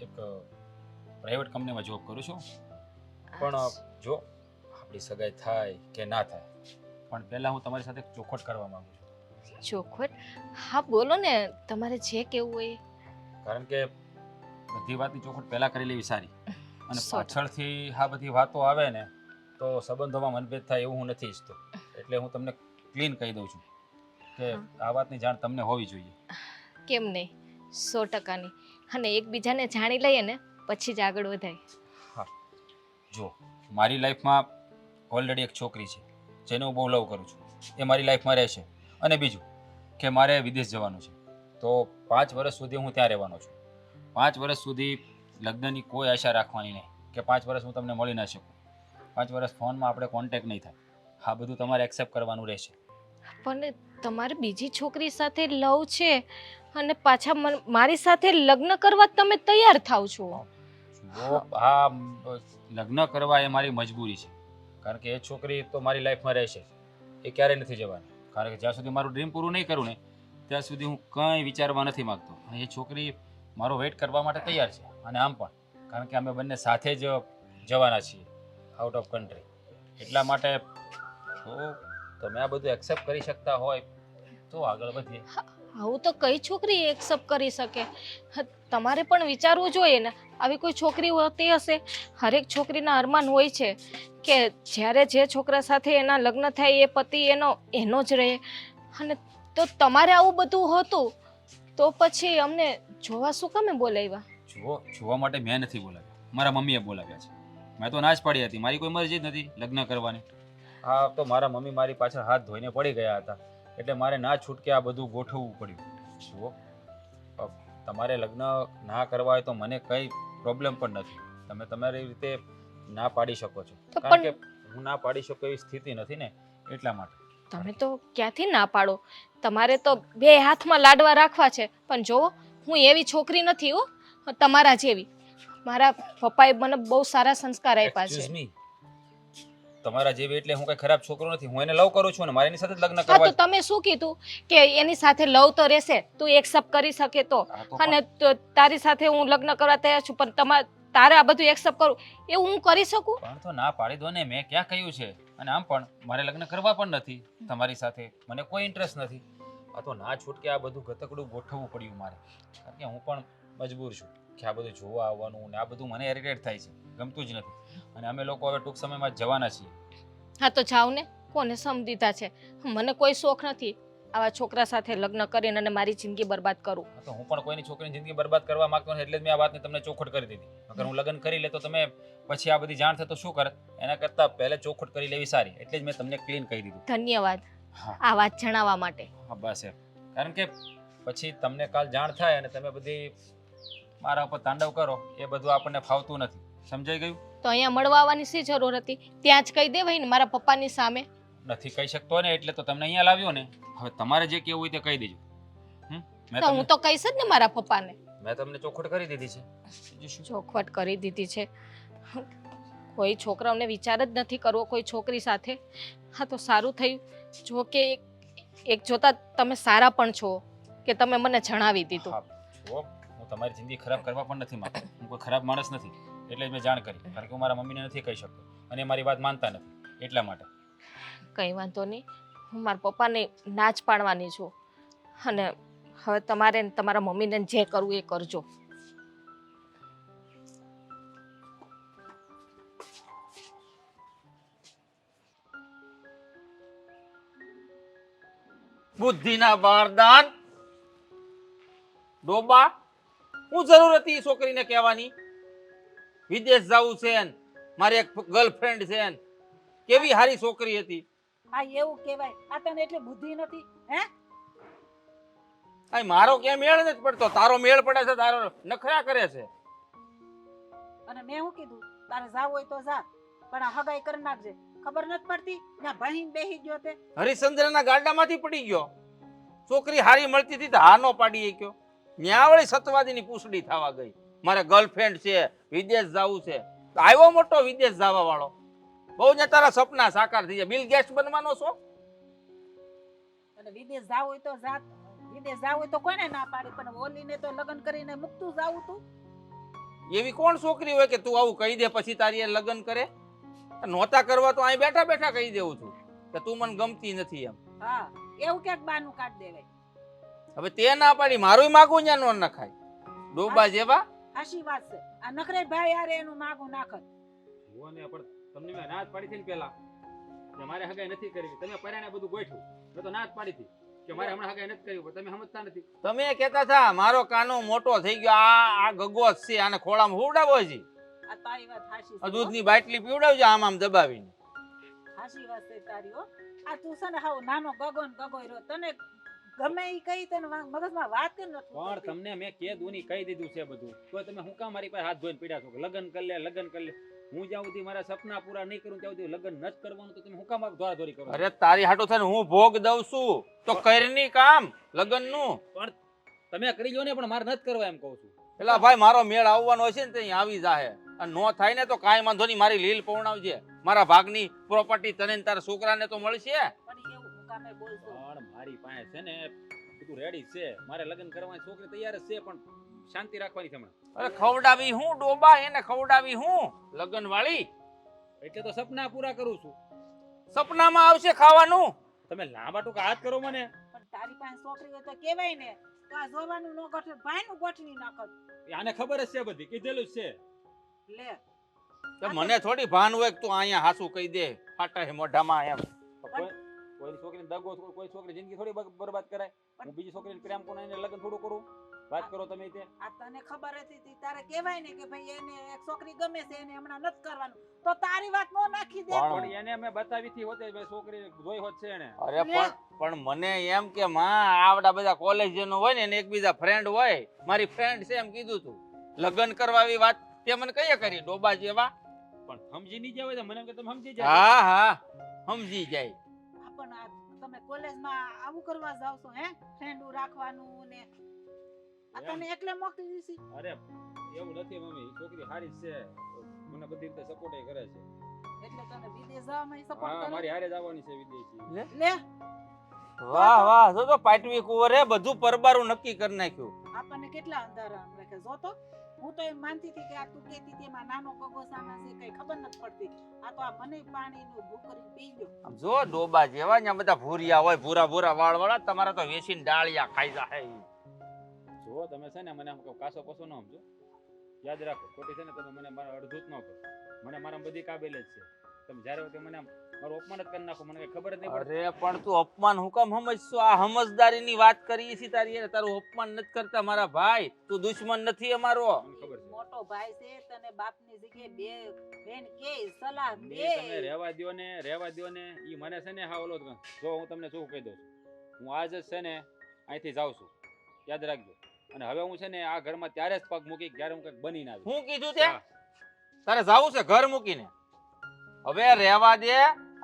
એક પ્રાઇવેટ કંપનીમાં જોબ કરું છું, પણ જો આપણી સગાઈ થાય કે ના થાય, પણ પહેલાં હું તમારી સાથે એક ચોખવટ કરવા માંગુ છું. ચોખવટ? હા બોલો ને, તમારે જે કેવું હોય. કારણ કે બધી વાતની ચોખવટ પહેલાં કરી લેવી સારી, અને 100%. પાછળથી આ બધી વાતો આવે ને તો સંબંધોમાં મનભેદ થાય એવું હું નથી ઈચ્છતો. એટલે હું તમને ક્લીન કહી દઉં છું કે આ વાતની જાણ તમને હોવી જોઈએ. કેમ નહીં, 100%ની. અને એકબીજાને જાણી લઈએ ને પછી જ આગળ વધાય. હા, જો મારી લાઈફમાં ઓલરેડી એક છોકરી છે જેને હું બહુ લવ કરું છું, એ મારી લાઈફમાં રહેશે. અને બીજું કે મારે વિદેશ જવાનું છે, તો 5 વર્ષ સુધી હું ત્યાં રહેવાનો છું. 5 વર્ષ સુધી લગ્નની કોઈ આશા રાખવાની નહીં કે 5 વર્ષ હું તમને મળી ના શકું. 5 વર્ષ ફોનમાં આપણે કોન્ટેક્ટ નહીં થાય. આ બધું તમારે એક્સેપ્ટ કરવાનું રહેશે. પણ તમારે બીજી છોકરી સાથે લવ છે અને પાછા મારી સાથે લગ્ન કરવા તમે તૈયાર થાવ છો. જો આ લગ્ન કરવા એ મારી મજબૂરી છે, કારણ કે એ છોકરી તો મારી લાઈફમાં રહેશે, એ ક્યારેય નથી જવાની. કારણ કે જ્યાં સુધી મારું ડ્રીમ પૂરું નહીં કરું ને ત્યાં સુધી હું કંઈ વિચારવા નથી માગતો. અને એ છોકરી મારો વેઇટ કરવા માટે તૈયાર છે. અને આમ પણ કારણ કે અમે બંને સાથે જ જવાના છીએ આઉટ ઓફ કન્ટ્રી. એટલા માટે જો તમે આ બધું એક્સેપ્ટ કરી શકતા હોય તો આગળ વધીએ. આવું તો કઈ છોકરી એક્સેપ્ટ કરી શકે? તમારે પણ વિચારવું જોઈએ ને. આવી કોઈ છોકરી હોતી હશે? હરેક છોકરીના અરમાન હોય છે કે જ્યારે જે છોકરા સાથે એના લગ્ન થાય એ પતિ એનો જ રહે. અને તો તમારે આવું બધું હતું તો પછી અમને જોવા શું કામે બોલાવ્યા? જોવા માટે મેં નથી બોલાવ્યા, મારા મમ્મીએ બોલાવ્યા છે. મેં તો ના જ પાડી હતી, મારી કોઈ મરજી જ નથી લગ્ન કરવાની. હા, તો મારા મમ્મી મારી પાછળ હાથ ધોઈને પડી ગયા હતા, એટલે મારે ના છૂટકે આ બધું ગોઠવવું પડ્યું. જુઓ, તમારે લગ્ન ના કરવા હોય તો મને કંઈ પ્રોબ્લેમ પણ નથી. તમે તમારી રીતે ના પાડી શકો છો, કારણ કે હું ના પાડી શકું એવી સ્થિતિ નથી ને, એટલા માટે. તમે તો ક્યાંથી ના પાડો? તમારે તો 2 હાથમાં લાડવા રાખવા છે. પણ જો હું એવી છોકરી નથી હો, તમારા જેવી. મારા પપ્પાએ મને બહુ સારા સંસ્કાર આપ્યા છે. એક્સક્યુઝ મી, તમારા જેવી એટલે હું કઈ ખરાબ છોકરો નથી. હું એને લવ કરું છું ને મારી એની સાથે જ લગ્ન હા, કરવા. તો તમે શું કીધું કે એની સાથે લવ તો રહેશે, તું એક્સેપ્ટ કરી શકે તો. અને તારી સાથે હું લગ્ન કરવા તૈયાર છું, પણ તારે આ બધું એક્સેપ્ટ કરું એવું હું કરી શકું? પણ તો ના પાડી દો ને, મેં ક્યાં કહ્યું છે? અને આમ પણ મારે લગ્ન કરવા પણ નથી તમારી સાથે, મને કોઈ ઇન્ટરેસ્ટ નથી. આ તો ના છૂટકે આ બધું ગતકડું ગોઠવવું પડ્યું મારે, કારણ કે હું પણ મજબૂર છું કે આ બધું જોવા આવવાનું ને આ બધું મને ઇરિટેટ થાય છે, ગમતું જ નથી. અને અમે લોકો હવે ટૂંક સમયમાં જ જવાના છીએ. હા તો જાઓ ને, કોને સમ દીધા છે? મને કોઈ શોખ નથી આવા છોકરા સાથે લગ્ન કરીને અને મારી જિંદગી બરબાદ કરું. તો હું પણ કોઈની છોકરીની જિંદગી બરબાદ કરવા માંગતો નથી, એટલે જ મેં આ વાતને તમને ચોખવટ કરી દીધી. અગર હું લગ્ન કરી લે તો તમે પછી આ બધી જાણ થાય તો શું કરત? એના કરતાં પહેલે ચોખવટ કરી લેવી સારી, એટલે જ મેં તમને ક્લીન કહી દીધું. ધન્યવાદ હા આ વાત જણાવવા માટે. હા બસ એમ. કારણ કે પછી તમને કાલ જાણ થાય અને તમે બધી મારા ઉપર તાંડવ કરો, એ બધું આપણને ફાવતું નથી. સમજાઈ ગયું? તો અહીંયા મળવા આવવાની શી જરૂર હતી? ત્યાં જ કહી દેવાય ને મારા પપ્પાની સામે. નથી કહી શકતો ને, એટલે તો તમને અહીંયા લાવ્યો ને. હવે તમારે જે કહેવું હોય તે કહી દેજો. મેં તો હું તો કહીશ જ ને મારા પપ્પાને. તમને ચોખવટ કરી દીધી છે. બીજું શું? ચોખવટ કરી દીધી છે. કોઈ છોકરાઓને વિચાર જ નથી કરવો કોઈ છોકરી સાથે. હા તો સારું થયું જો કે એક જોતા તમે સારા પણ છો કે તમે મને જણાવી દીધું. હા, જુઓ, હું તમારી જિંદગી ખરાબ કરવા પણ નથી માંગતો. હું કોઈ ખરાબ માણસ નથી, એટલે જ મેં જાણ કરી. કારણ કે હું મારા મમ્મીને નથી કહી શકતો અને એ મારી વાત માનતા નથી, એટલા માટે. કંઈ વાંધો નહીં, હું મારા પપ્પાને ના જ પાડવાની છું. અને હવે તમારે ને તમારા મમ્મીને જે કરવું એ કરજો. બુદ્ધિના બારદાન ડોબા, હું જરૂર હતી છોકરીને કહેવાની વિદેશ જવું છે ને મારી એક ગર્લફ્રેન્ડ છે ને? કેવી હારી છોકરી હતી. આ એવું કહેવાય? આ તને એટલી બુદ્ધિ નથી હે? આ મારો ક્યાં મેળ નથી પડતો, તારો મેળ પડે છે, તારો નખરા કરે છે. અને મેં શું કીધું? તારે જાવ હોય તો જા, પણ આ હગાઈ કરી નાખજે. ખબર નથી પડતી ત્યાં ભણીને બેસી ગયો તે. હરિશ્ચંદ્રના ગાડામાંથી પડી ગયો. છોકરી હારી મળતી હતી તો હાનો પાડી ગયો. ન્યા વળી સતવાદીની પૂછડી થવા ગઈ. મારે ગર્લફ્રેન્ડ છે, વિદેશ જવું છે. તો આવ્યો મોટો વિદેશ જવા વાળો. બહુ ને તારા સપના સાકાર થઈ જાય. બિલ ગેટ્સ બનવાનો છો? અને વિદેશ જાવ હોય તો જા. વિદેશ જાવ હોય તો કોને ના પાડી? પણ ઓલીને તો લગ્ન કરીને મૂકતું જાવું તું. એવી કોણ છોકરી હોય કે તું આવું કહી દે પછી તારી એ લગ્ન કરે? નહોતા કરવા તો અહીં બેઠા બેઠા કહી દેવું છું કે તું મને ગમતી નથી એમ. હા, એવું ક્યાંક બાનું કાઢ દેવાય. હવે તે ના પાડી, મારું માગું ત્યાં નો નખાય. ડોબા જેવા. આશી વાત છે. આ નખરે ભાઈ યારે એનું માગું નાખત. જુઓ ને, પણ તમને મેં ના જ પાડી હતી ને પહેલા કે મારે હગાઈ નથી કરવી. તમે પરાણે બધું ગોઠવું, મેં તો ના જ પાડી હતી કે મારે હમણાં હગાઈ નથી કરવી, પણ તમે સમજતા નથી. તમે કહેતા હતા મારો કાનો મોટો થઈ ગયો, આ ગગો જ છે, આને ખોળામાં હુવડાવો છે. આ તારી વાત હાશી આ છે. દૂધની બાટલી પીવડાવજો આમ દબાવીને. હાશી વાત છે તારી હો. આ તું છે ને હાવ નાનો ગગો ને ગગો રહ્યો. તને ગમે ઈ કઈ તને મગજમાં વાત જ નથી પણ ઉતરતી. તમને મેં કીધું કહી દીધું છે બધું, તો તમે હું કામ મારી પાસે હાથ ધોઈને પીડ્યા છો કે લગ્ન કરી લે, લગ્ન કરી લે? હું જ્યાં સુધી મારા સપના પૂરા નહીં કરું ત્યાં સુધી લગ્ન ન જ કરવાનું, તો તમે હું કામ દોરાદોરી કરો? અરે તારી હાટો થઈને હું ભોગ દઉં છું તો કરની કામ લગ્નનું. પણ તમે કરી લો ને, પણ મારે નથી કરવા એમ કહું છું. પેલા ભાઈ મારો મેળ આવવાનો હશે ને તો અહીં આવી જાહે. અને નો થાય ને તો કાંઈ વાંધો નહીં, મારી લીલ પવણાવજે. મારા ભાગની પ્રોપર્ટી તને ને તારા છોકરાને તો મળશે. પણ એવું હું કામે બોલતો. પણ મારી પાસે છે ને બધું રેડી છે. મારે લગ્ન કરવાની છોકરી તૈયાર જ છે, પણ શાંતિ રાખવાની છે હમણાં. અરે ખવડાવી હું ડોબા, એને ખવડાવી હું લગ્ન વાળી? એટલે તો સપના પૂરા કરું છું. સપનામાં આવશે ખાવાનું. તમે લાંબા ટૂંકા હાથ કરો મને. પણ તારી પાસે છોકરી હોય તો કેવાય ને. તો આ જોવાનું નો ગોઠવે, ભાઈનું ગોઠવી નાખત. આને ખબર જ છે બધી, કીધેલું જ છે. લે તો મને થોડી ભાન હોય કે તું અહીંયા હાસુ કહી દે ફાટા મોઢામાં એમ. કોઈ છોકરીને દગો, કોઈ છોકરી જિંદગી થોડી બરબાદ કરાય. હું બીજી છોકરીને પ્રેમ કોને એને લગ્ન થોડું કરું? વાત કરો તમે તે. આ તને ખબર હતી તારે કેવાય ને કે ભાઈ એને એક છોકરી ગમે છે, એને હમણાં નથી કરવાનું. તો તારી વાત નો નાખી દે. પણ એને અમે બતાવી હતી હોતે છોકરી જોઈ હોત છે એને. અરે પણ મને એમ કે માં આવડા બધા કોલેજ જેનો હોય ને એને એકબીજા ફ્રેન્ડ હોય, મારી ફ્રેન્ડ છે એમ કીધું તું. લગ્ન કરવા આવી વાત તે મને કઈ કરી ડોબા જેવા? પણ સમજી નહીં જાય તો મને એમ કે તમે સમજી જાય. હા હા સમજી જાય. પણ આ તમે કોલેજમાં આવું કરવા જાવ છો હે? ફ્રેન્ડું રાખવાનું ને આ તને એકલે મોકલી દીધી. અરે એવું નથી મમ્મી, છોકરી સારી જ છે, મને બધી રીતે સપોર્ટ કરે છે. એટલે તને વિદેશ જવામાં સપોર્ટ હા, કરે. મારી હારે જ આવવાની છે વિદેશી. લે વાહ વાહ, જો તો પાટવી કુંવરે બધું પરબારું નક્કી કરી નાખ્યું. આપણને કેટલા અંધારા રાખે જો તો. હું તો એમ માનતી હતી કે આ તું કહેતી હતી એમાં નાનો કગો સાના છે કઈ ખબર નથી પડતી. આ તો આ મને પાણીનું ભૂ કરીને પી ગયો. આમ જો ડોબા જેવા ને બધા ભૂરિયા હોય, ભૂરા ભૂરા વાળ વાળા, તમારા તો વેસીને ડાળિયા ખાઈ જાય. જો તમે છે ને મને આમ કાસો પસો ન સમજો. યાદ રાખો ખોટી છે ને તમે મને મારા અડધું જ ન કરો. મને મારા બધી કાબેલિયત છે. તમે જ્યારે વખતે મને આમ મારું અપમાન જ કરી નાખો, મને કઈ ખબર જ નહીં પડે. અરે પણ તું અપમાન હું કામ સમજશો? આ સમજદારીની વાત કરીએ છીએ તારી હારે. તારું અપમાન નથી કરતા મારા ભાઈ. તું દુશ્મન નથી અમારો. મને ખબર છે. મોટો ભાઈ છે તને બાપની જગ્યાએ બે બેન કે સલાહ બે દે. તમે રહેવા દ્યો ને ઈ મને છે ને હા ઓલો જ જો હું તમને શું કહી દઉં છું, હું આજ જ છે ને અહીંથી જાઉં છું, યાદ રાખજો. અને હવે હું છે ને આ ઘરમાં ત્યારે જ પગ મૂકી જ્યારે હું કંઈક બનીને આવી. હું કીધું તે? તારે જાવું છે ઘર મૂકીને? હવે રહેવા દે.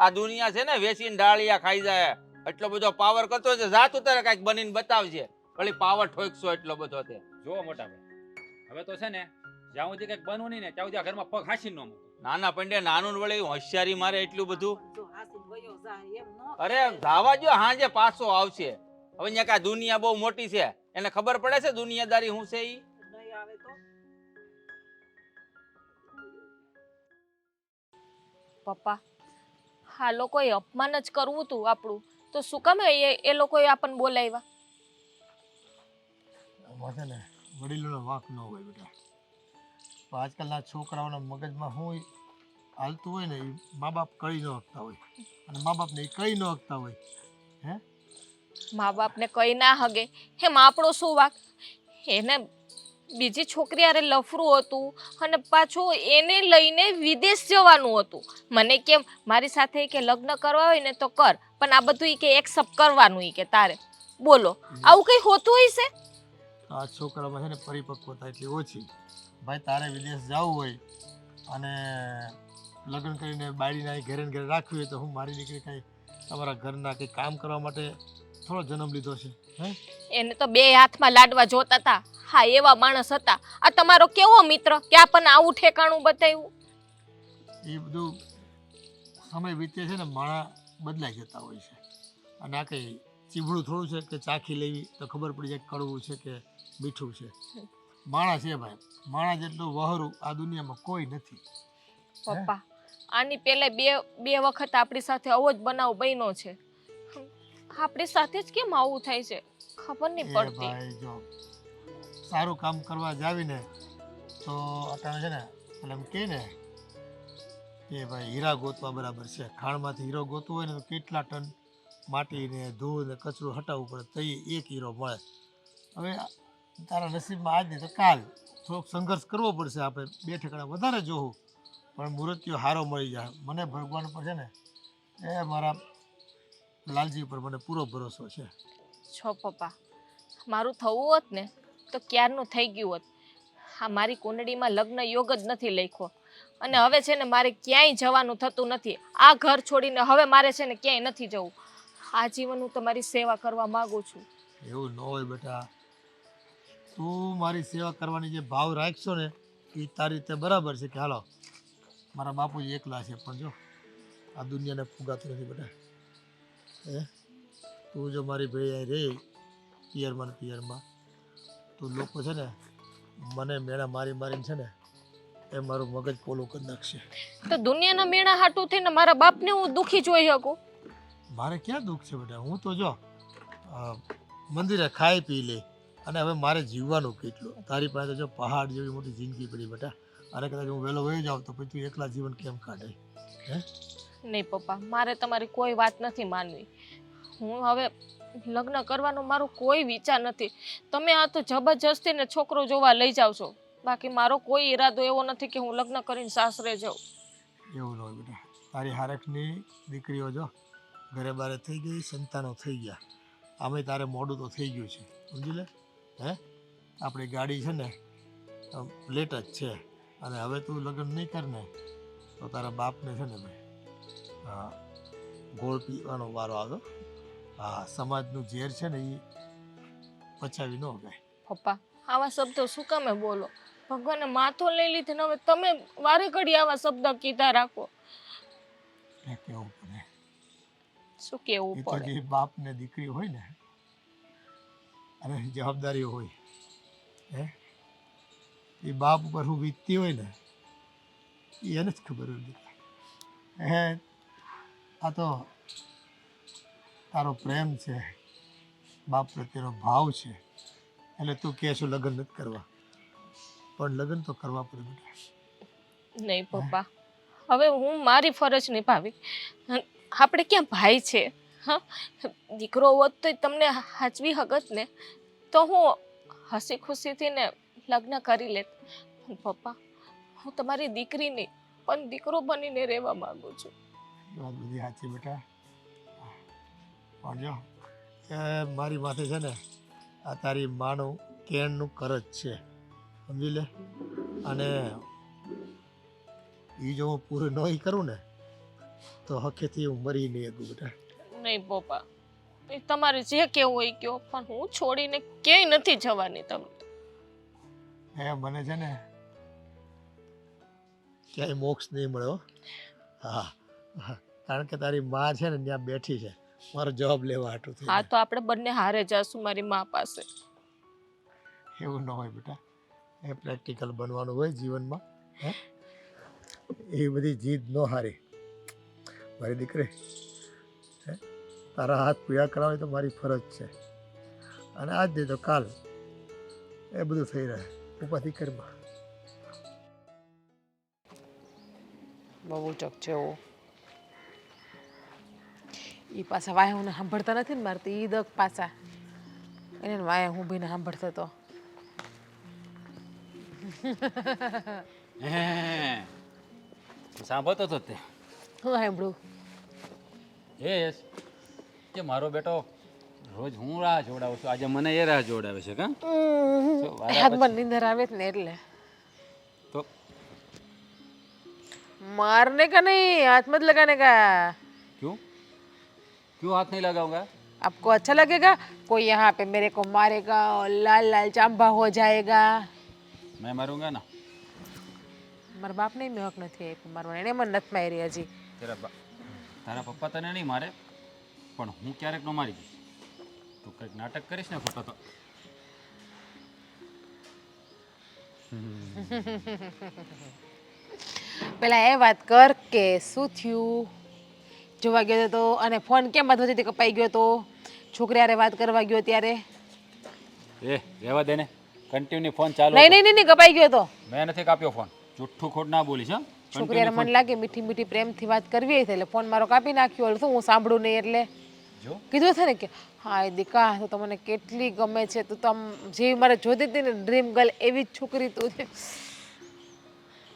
આ દુનિયા છે ને વેચીને ડાળિયા ખાઈ જાય. એટલો બધો પાવર કરતો છે. જા તું તારે કાંઈક બનીને બતાવજે. ભલે પાવર ઠોકશો એટલો બધો તે. જો મોટા ભાઈ હવે તો છે ને જ્યાં સુધી કંઈક બનવું નહીં ને ત્યાં સુધી આ ઘરમાં પગ હાંસીને ન મૂકો. નાના પંડ્યા નાનું વળે હોશિયારી મારે એટલું બધું. જો હાસીને વયો જાય એમ નો અરે ધાવા જો હાંજે પાછો આવશે. હવે અહીંયા કા દુનિયા બહુ મોટી છે, એને ખબર પડે છે દુનિયાદારી શું છે ઈ. નહીં આવે તો પપ્પા આ લોકોએ અપમાન જ કરવું હતું આપણું, તો શું કામ એ લોકોએ આપણને બોલાવ્યા? આમાં છે ને વડીલોનો વાંક ન હોય બેટા. તો આજકાલના છોકરાઓના મગજમાં શું હાલતું હોય ને એ મા બાપ કળી ન શકતા હોય, અને મા બાપને એ કળી ન શકતા હોય. મા બાપને કઈ ના હગે એમ આપણો શું વાક? એને બીજી છોકરી હારે લફરું હતું અને પાછું એને લઈને વિદેશ જવાનું હતું. મને કેમ મારી સાથે કે લગ્ન કરવા હોય ને તો કર, પણ આ બધું કે એક્સેપ્ટ કરવાનું કે તારે. બોલો આવું કઈ હોતું હોય છે? આ છોકરામાં છે ને પરિપક્વતા એટલી ઓછી. ભાઈ તારે વિદેશ જવું હોય અને લગ્ન કરીને બાળીને અહીં ઘરે ને ઘરે રાખવી હોય તો હું મારી દીકરી કાંઈ તમારા ઘરના કંઈ કામ કરવા માટે થોડો જન્મ લીધો છે? એને તો બે હાથમાં લાડવા જોતા હતા. હા એવા માણસ હતા. આ તમારો કેવો મિત્ર કે આપણને આવું ઠેકાણું બતાવ્યું? એ બધું સમય વીતે છે ને માણા બદલાઈ જતા હોય છે. અને આ કંઈ ચીભડું થોડું છે કે ચાખી લેવી તો ખબર પડી જાય કડવું છે કે મીઠું છે. માણા છે ભાઈ, માણા જેટલું વહરું આ દુનિયામાં કોઈ નથી. પપ્પા આની પહેલા બે વખત આપણી સાથે આવો જ બનાવ બન્યો છે. આપણી સાથે જ કેમ આવું થાય છે ખબર નહીં એ પડતી. ભાઈ જો સારું કામ કરવા જાવીને તો અટાણે છે ને એટલે એમ કહે ને કે ભાઈ હીરા ગોતવા બરાબર છે. ખાણમાંથી હીરો ગોતવો હોય ને તો કેટલા ટન માટી ને ધૂળ ને કચરું હટાવવું પડે તો એક હીરો મળે. હવે તારા નસીબમાં આજ નહીં તો કાલ થોડોક સંઘર્ષ કરવો પડશે. આપણે બે ઠેકાણા વધારે જોવું પણ મૂર્તિઓ હારો મળી જાય. મને ભગવાન પર છે ને એ મારા લાલજી ઉપર મને પૂરો ભરોસો છે. છો પપ્પા મારું થવું હોત ને તો ક્યારનું થઈ ગયું હોત. હા મારી કુંડળીમાં લગ્ન યોગ જ નથી લખ્યો અને હવે છે ને મારે ક્યાંય જવાનું થતું નથી. આ ઘર છોડીને હવે મારે છે ને ક્યાંય નથી જવું. આ જીવન હું તમારી સેવા કરવા માંગુ છું. એવું ન હોય બેટા. તું મારી સેવા કરવાની જે ભાવ રાખશો ને એ તારી રીતે બરાબર છે કે હાલો મારા બાપુજી એકલા છે પણ જો આ દુનિયાને ફુગાતું નથી બેટા. તું જો મારી ભાઈ અહીં રહે પિયરમાં ને પિયરમાં તો લોકો છે ને મને મેળા મારી મારીને છે ને એ મારું મગજ પોલું કરી નાખશે. તો દુનિયાના મેળા હાટું થઈને મારા બાપને હું દુખી જોઈ શકું? મારે ક્યાં દુઃખ છે બેટા. હું તો જો મંદિરે ખાઈ પી લે અને હવે મારે જીવવાનું કેટલું. તારી પાસે જો પહાડ જેવી મોટી જિંદગી પડી બેટા. અરે કદાચ હું વહેલો વહી જાઉં તો પછી તું એકલા જીવન કેમ કાઢે? નહીં પપ્પા મારે તમારી કોઈ વાત નથી માનવી. હું હવે લગ્ન કરવાનો મારો કોઈ વિચાર નથી. તમે આ તો જબરજસ્તીને છોકરો જોવા લઈ જાવ છો. બાકી મારો કોઈ ઈરાદો એવો નથી કે હું લગ્ન કરીને સાસરે જાઉં. એવું ન હોય બેટા. તારી હારકની દીકરીઓ જો ઘરે બારે થઈ ગઈ, સંતાનો થઈ ગયા. આમે તારે મોડું તો થઈ ગયું છે સમજી લે. આપણી ગાડી છે ને લેટ જ છે અને હવે તું લગ્ન નહીં કર ને તો તારા બાપને છે ને ભાઈ ગોળ પીવાનો વારો આવ્યો. હા સમાજનું ઝેર છે ને એ પચાવી ન ગાય. પપ્પા આવા શબ્દો શું કામે બોલો? ભગવાને માથો લઈ લીધે ને હવે તમે વારે ઘડી આવા શબ્દ કીધા રાખો. એ કેવું પડે. શું કેવું એ તો પડે? જે બાપ ને દીકરી હોય ને અને જવાબદારી હોય એ બાપ ઉપર હું વીતતી હોય ને એને જ ખબર હોય. આ તો તારો પ્રેમ છે, બાપ પ્રત્યેનો ભાવ છે એટલે તું કહે છો લગ્ન નથી કરવા. તો પણ લગ્ન તો કરવા પડે બેટા. નહીં પપ્પા, હવે હું મારી ફરજ નિભાવી. આપણે ક્યાં ભાઈ છે? હા, દીકરો હોત તો તમને હાચવી હકત ને, તો હું હસી ખુશીથી ને લગ્ન કરી લેત. પણ પપ્પા, હું તમારી દીકરી નહીં પણ દીકરો બનીને રહેવા માંગુ છું. વાત બધી સાચી બેટા, પણ જો એ મારી માથે છે ને આ તારી માનું કેણનું કરજ છે, સમજી લે. અને એ જો હું પૂરું નહીં કરું ને તો હકેથી હું મરી નહીં શકું બેટા. નહીં પપ્પા, એ તમારે જે કેવું હોય કહો, પણ હું છોડીને ક્યાંય નથી જવાની. તમને મને છે ને ક્યાંય મોક્ષ નહીં મળે હો. હા, કારણ કે તારી માં છે ને ત્યાં બેઠી છે મારો જવાબ લેવા હાટું થઈ. હા, તો આપણે બંને હારે જાશું મારી મા પાસે. એવું ન હોય બેટા, એ પ્રેક્ટિકલ બનવાનું હોય જીવનમાં. હે, એ બધી જીદ ન હારી મારી દીકરી. હે, તારા હાથ પીળા કરાવે તો મારી ફરજ છે, અને આજ દે તો કાલ એ બધું થઈ રહે. ઉપાધિ કરમાં બહુ ચક છે ઓ. એ પાછા વાય હું સાંભળતા નથી ને મારે તો ઈ દક પાછા એને વાય હું ભાઈને સાંભળતો હતો. સાંભળતો હતો તે. હું સાંભળું યસ, કે મારો બેટો રોજ હું રાહ જોડાવું છું, આજે મને એ રાહ જોડાવે છે. કા હાથમાં નીંદર આવે જ ને એટલે. તો मारने का नहीं, हाथ मत लगाने का. क्यों क्यों हाथ नहीं लगाऊंगा? आपको अच्छा लगेगा? कोई यहाँ पे मेरे को मारेगा और लाल लाल चांबा हो जाएगा. मैं मरूंगा ना. મારા બાપ ને મેં હક નથી આપ્યું મારવાનો, એને મને નથી મારી હજી. તારા પપ્પા તને નહીં મારે, પણ હું ક્યારેક ન મારી દઈશ. તું કંઈક નાટક કરીશ ને ખોટો તો. પેલા એ વાત કર કે શું થયું, જોવા ગયો તો અને ફોન કેમ વચ્ચેથી કપાઈ ગયો તો, છોકરી હારે વાત કરવા ગયો ત્યારે. એ રહેવા દે ને, કન્ટિન્યુ ફોન ચાલુ. નહીં નહીં નહીં કપાઈ ગયો તો. મેં નથી કાપ્યો ફોન, જુઠ્ઠું ખોટ ના બોલીશ. હા, છોકરી હારે મને લાગે મીઠી મીઠી પ્રેમથી વાત કરવી હતી એટલે ફોન મારો કાપી નાખ્યો. શું હું સાંભળું નહીં એટલે જો કીધું છે ને કે હા દીકા તો તમને કેટલી ગમે છે, તું તમ જેવી મારે જોતી હતી ને ડ્રીમ ગર્લ એવી જ છોકરી તું છે.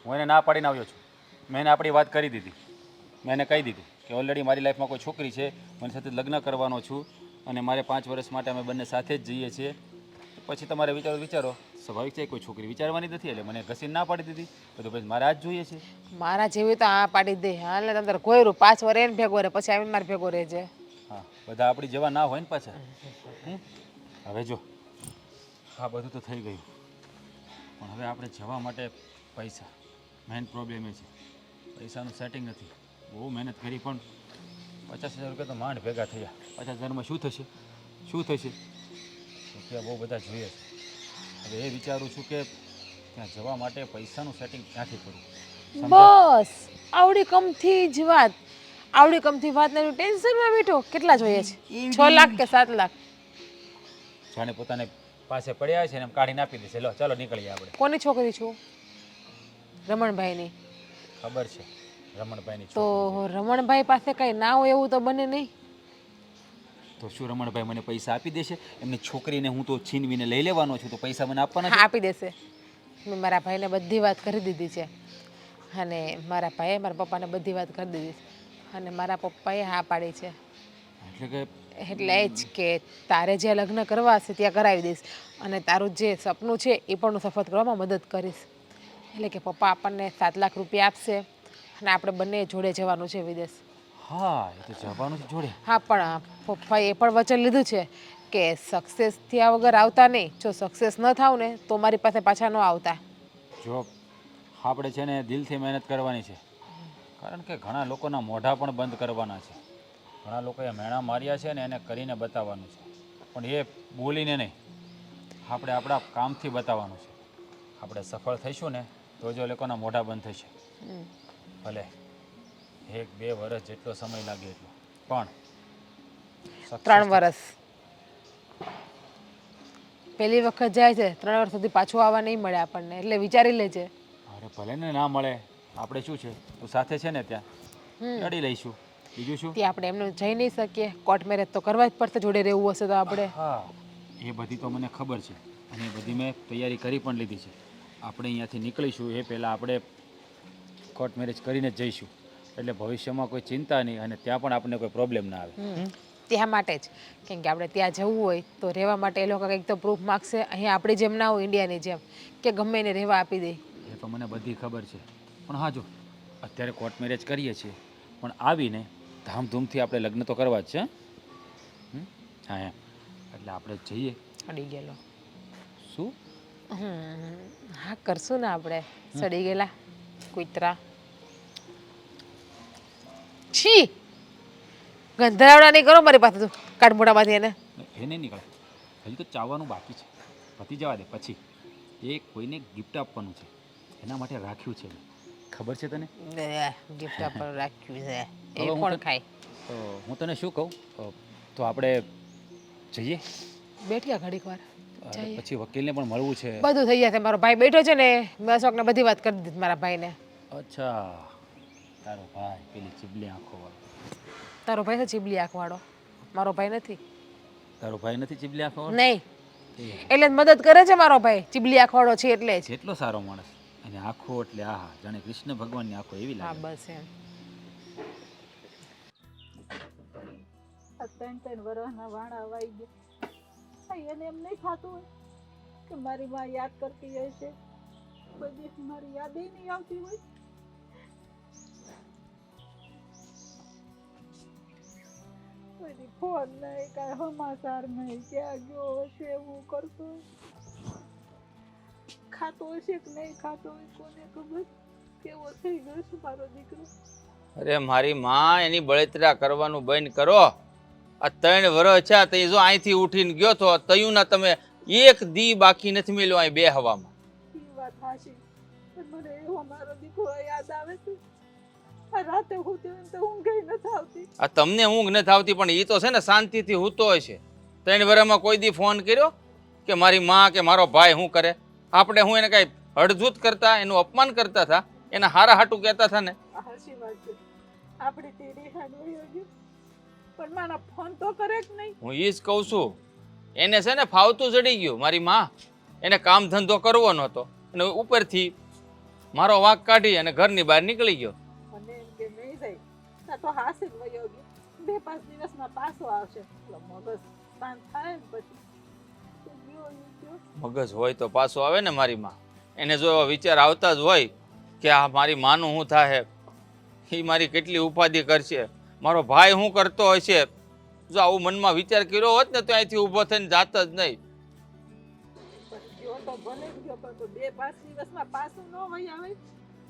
હું એને ના પાડીને આવ્યો છું. મેં એને આપણી વાત કરી દીધી. મેં એને કહી દીધું કે ઓલરેડી મારી લાઈફમાં કોઈ છોકરી છે, મને સાથે લગ્ન કરવાનો છું અને મારે 5 વર્ષ માટે અમે બંને સાથે જ જઈએ છીએ. પછી તમારે વિચારો સ્વાભાવિક છે, કોઈ છોકરી વિચારવાની નથી એટલે મને ઘસીને ના પાડી દીધી. તો પછી મારે આ જ જોઈએ છે. મારા જેવી તો હા પાડી દે. હા એટલે તમે ગોયરું 5 વર્ષ એને ભેગો રહે પછી આવીને મારે ભેગો રહે છે. હા, બધા આપણી જેવા ના હોય ને પાછા. હવે જો આ બધું તો થઈ ગયું, પણ હવે આપણે જવા માટે પૈસા, મેઇન પ્રોબ્લેમ એ છે પૈસાનું સેટિંગ નથી. બહુ મહેનત કરી પણ 50,000 રૂપિયા તો માંડ ભેગા થયા. 50,000માં શું થશે? રૂપિયા બહુ બધા જોઈએ છે. હવે એ વિચારું છું કે ત્યાં જવા માટે પૈસાનું સેટિંગ ક્યાંથી કરવું. બસ આવડી કમથી જ વાત, આવડી કમથી વાત ને ટેન્શનમાં બેઠો. કેટલા જોઈએ છે? 6 લાખ કે 7 લાખ? જાણે પોતાને પાસે પડ્યા છે ને એમ કાઢીને આપી દેશે. લો ચાલો નીકળીએ આપણે. કોની છોકરી છું? રમણભાઈની. ખબર છે રમણભાઈની તો છોકરી રમણભાઈ પાસે કઈ ના હોય એવું તો બને નહીં. તો શું રમણભાઈ મને પૈસા આપી દેશે? એમની છોકરીને હું તો છીનવીને લઈ લેવાનો છું, તો પૈસા મને આપવાના હા છે? આપી દેશે. મેં મારા ભાઈને બધી વાત કરી દીધી છે અને મારા ભાઈએ મારા પપ્પાને બધી વાત કરી દીધી છે અને મારા પપ્પાએ હા પાડી છે. એટલે કે એટલે એ જ કે તારે જે લગ્ન કરવા હશે ત્યાં કરાવી દઈશ અને તારું જે સપનું છે એ પણ હું સફળ કરવામાં મદદ કરીશ. એટલે કે પપ્પા આપણને 7 લાખ રૂપિયા આપશે અને આપણે બંને જોડે જવાનું છે વિદેશ. હા, એ તો જવાનું છે જોડે. હા, પણ પપ્પાએ એ પણ વચન લીધું છે કે સક્સેસ થયા વગર આવતા નહીં. જો સક્સેસ ન થાવ ને તો મારી પાસે પાછા ન આવતા. જો આપણે છે ને દિલથી મહેનત કરવાની છે, કારણ કે ઘણા લોકોના મોઢા પણ બંધ કરવાના છે. ઘણા લોકોએ મેણા માર્યા છે ને એને કરીને બતાવવાનું છે, પણ એ બોલીને નહીં, આપણે આપણા કામથી બતાવવાનું છે. આપણે સફળ થઈશું ને તો જો લોકોના મોઢા બંધ થશે. ભલે 1-2 વર્ષ જેટલો સમય લાગે એટલો, પણ 3 વર્ષ પહેલી વખત જાય છે 3 વર્ષ સુધી પાછું આવવા નહીં મળે આપણને, એટલે વિચારી લેજે. અરે ભલે ને ના મળે, આપણે શું છે, તું સાથે છે ને ત્યાં હમ. લડી લઈશું, બીજું શું. ત્યાં આપણે એમનું જઈ નહીં શકીએ, કોર્ટ મેરેજ તો કરવા જ પડશે, જોડે રહેવું હશે તો આપણે. હા, એ બધી તો મને ખબર છે અને એ બધી મેં તૈયારી કરી પણ લીધી છે. આપણે અહીંયાથી નીકળીશું એ પહેલાં આપણે કોર્ટ મેરેજ કરીને જ જઈશું, એટલે ભવિષ્યમાં કોઈ ચિંતા નહીં અને ત્યાં પણ આપણને કોઈ પ્રોબ્લેમ ના આવે. ત્યાં માટે જ, કેમ કે આપણે ત્યાં જવું હોય તો રહેવા માટે એ લોકો કંઈક તો પ્રૂફ માગશે. અહીંયા આપણી જેમ ના હોય ઇન્ડિયાની જેમ કે ગમે એને રહેવા આપી દે. એ તો મને બધી ખબર છે, પણ હા જો અત્યારે કોર્ટ મેરેજ કરીએ છીએ પણ આવીને ધામધૂમથી આપણે લગ્ન તો કરવા જ છે. હા એમ, એટલે આપણે જઈએ. સડી ગયેલો. શું? હા કરશું ને આપણે, સડી ગયેલા કૂતરા. છી, ગંધરાવડા નહીં કરો મારી પાસે, તું કાઢ મોઢામાંથી એને. એ નહીં નીકળે, હજી તો ચાવવાનું બાકી છે, પતી જવા દે. પછી એ કોઈને ગિફ્ટ આપવાનું છે, એના માટે રાખ્યું છે. ખબર છે તને? ગિફ્ટ આપવાનું રાખ્યું છે, હવે એ હું કોણ તને- ખાય? તો હું તને શું કહું, તો આપણે જઈએ. બેઠ્યા ઘડીક વાર, અરે જઈએ. પછી વકીલને પણ મળવું છે. બધું થઈ જશે. મારો ભાઈ બેઠો છે ને, મેં અશોકને બધી વાત કરી દીધી મારા ભાઈને. અચ્છા, તારો ભાઈ પેલી ચીબલી આંખો વાળો. તારો ભાઈ છે ચીબલી આંખવાળો, મારો ભાઈ નથી. તારો ભાઈ નથી ચીબલી આંખો વાળો? નહીં, એટલે જ મદદ કરે છે મારો ભાઈ, ચીબલી આંખવાળો છે એટલે જ. જેટલો સારો માણસ, અને આંખો એટલે આહા, જાણે કૃષ્ણ ભગવાનની આંખો એવી હા લાગે. બસ એમ. આ 3 વર્ષના વાણા વાઈ ગયા. આ એને એમ નહીં થતું હોય કે મારી માં યાદ કરતી હશે, બધી મારી યાદ નહીં આવતી હોય. કોઈ ફોન નહીં, કાંઈ સમાચાર નહીં, ક્યાં ગયો હશે, હું કરતો ખાતો હશે કે નહીં ખાતો હોય, કોને ખબર. કેવો થઈ ગયો છે મારો દીકરો. અરે મારી માં, એની બળતરા કરવાનું બંધ કરો. આ 3 વર્ષ છે, તે જો અહીંથી ઉઠીને ગયો તો તયું ના તમે એક દી બાકી નથી મેલ્યો અહીં બે હવામાં. ઈ વાત હાચી, પણ મને એવો મારો દીકરો યાદ આવે છે. આ રાતે હોતી હોય ને તો ઊંઘ નથી આવતી. આ તમને ઊંઘ નથી આવતી, પણ એ તો છે ને શાંતિથી હૂતો હશે. 3 વર્ષમાં કોઈ દી ફોન કર્યો કે મારી માં કે મારો ભાઈ શું કરે? આપણે હું એને કઈ હડધૂત કરતા, એનું અપમાન કરતા હતા, એના હારા હાટું કહેતા હતા ને. આ હાચી વાત છે. આપણી ટીડી હાડવી ગઈ, પણ મારા ફોન તો કરે જ નહીં. હું ઈ જ કહું છું, એને છે ને ફાવતું ચડી ગયું. મારી માં, એને કામ ધંધો કરવો નહોતો અને ઉપરથી મારો વાંક કાઢી અને ઘરની બહાર નીકળી ગયો. મને એમ કે નહીં જાય, આ તો હાસે જ વયો ગયો. 2-5 દિવસમાં પાછો આવશે. એટલે મગજ શાંત થાય ને પછી તો ગયો ઈ ગયો. મગજ હોય તો પાછો આવે ને મારી માં. એને જો એવા વિચાર આવતા જ હોય કે આ મારી માનું શું થાય, એ મારી કેટલી ઉપાધિ કરશે, મારો ભાઈ શું કરતો હશે, જો આવું મનમાં વિચાર કર્યો હોત ને તો અહીંથી ઊભો થઈને જાત જ નહીં. પણ ગયો તો ભલે જ ગયો, પણ 2-5 દિવસમાં પાછું ન વહી આવે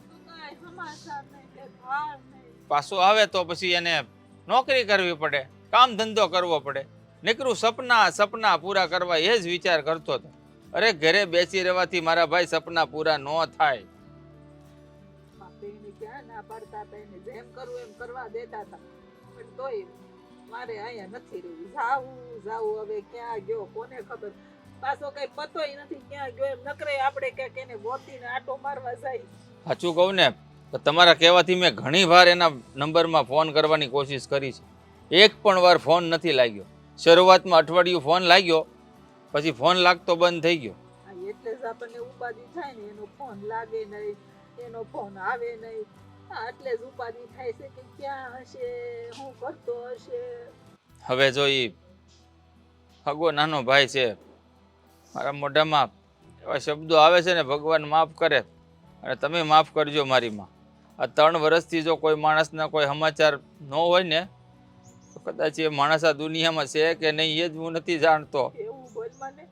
તો કાંઈ સમાચાર નહીં કે ભાર નહીં. પાછો આવે તો પછી એને નોકરી કરવી પડે, કામ ધંધો કરવો પડે. નીકળું સપના પૂરા કરવા એ જ વિચાર કરતો હતો. અરે ઘરે બેસી રહેવાથી મારા ભાઈ સપના પૂરા ન થાય. બાપીને ક્યાં ના પાડતા હતા, એને જેમ કરવું એમ કરવા દેતા હતા, પણ તોય મારે અહીંયા નથી રહેવું. જાવું હવે ક્યાં ગયો કોને ખબર. પાછો કઈ પતોય નથી ક્યાં ગયો. એમ નકરે આપણે ક્યાંક એને ગોતીને આટો મારવા જાય. સાચું કહું ને તો તમારા કહેવાથી મેં ઘણી વાર એના નંબરમાં ફોન કરવાની કોશિશ કરી છે, એક પણ વાર ફોન નથી લાગ્યો. શરૂઆતમાં અઠવાડિયું ફોન લાગ્યો, પછી ફોન લાગતો બંધ થઈ ગયો. હા, એટલે જ આપણને ઉપાધિ થાય ને, એનો ફોન લાગે નહીં, એનો ફોન આવે નહીં. હા, એટલે જ ઉપાધિ થાય છે કે ક્યાં હશે, શું કરતો હશે. હવે જો ઈ હગો નાનો ભાઈ છે, મારા મોઢામાં એવા શબ્દો આવે છે ને, ભગવાન માફ કરે અને તમે માફ કરજો મારી માં. આ 3 વર્ષથી જો કોઈ માણસના કોઈ સમાચાર ન હોય ને તો કદાચ એ માણસ આ દુનિયામાં છે કે નહીં એ જ હું નથી જાણતો. એવું બોલ મને.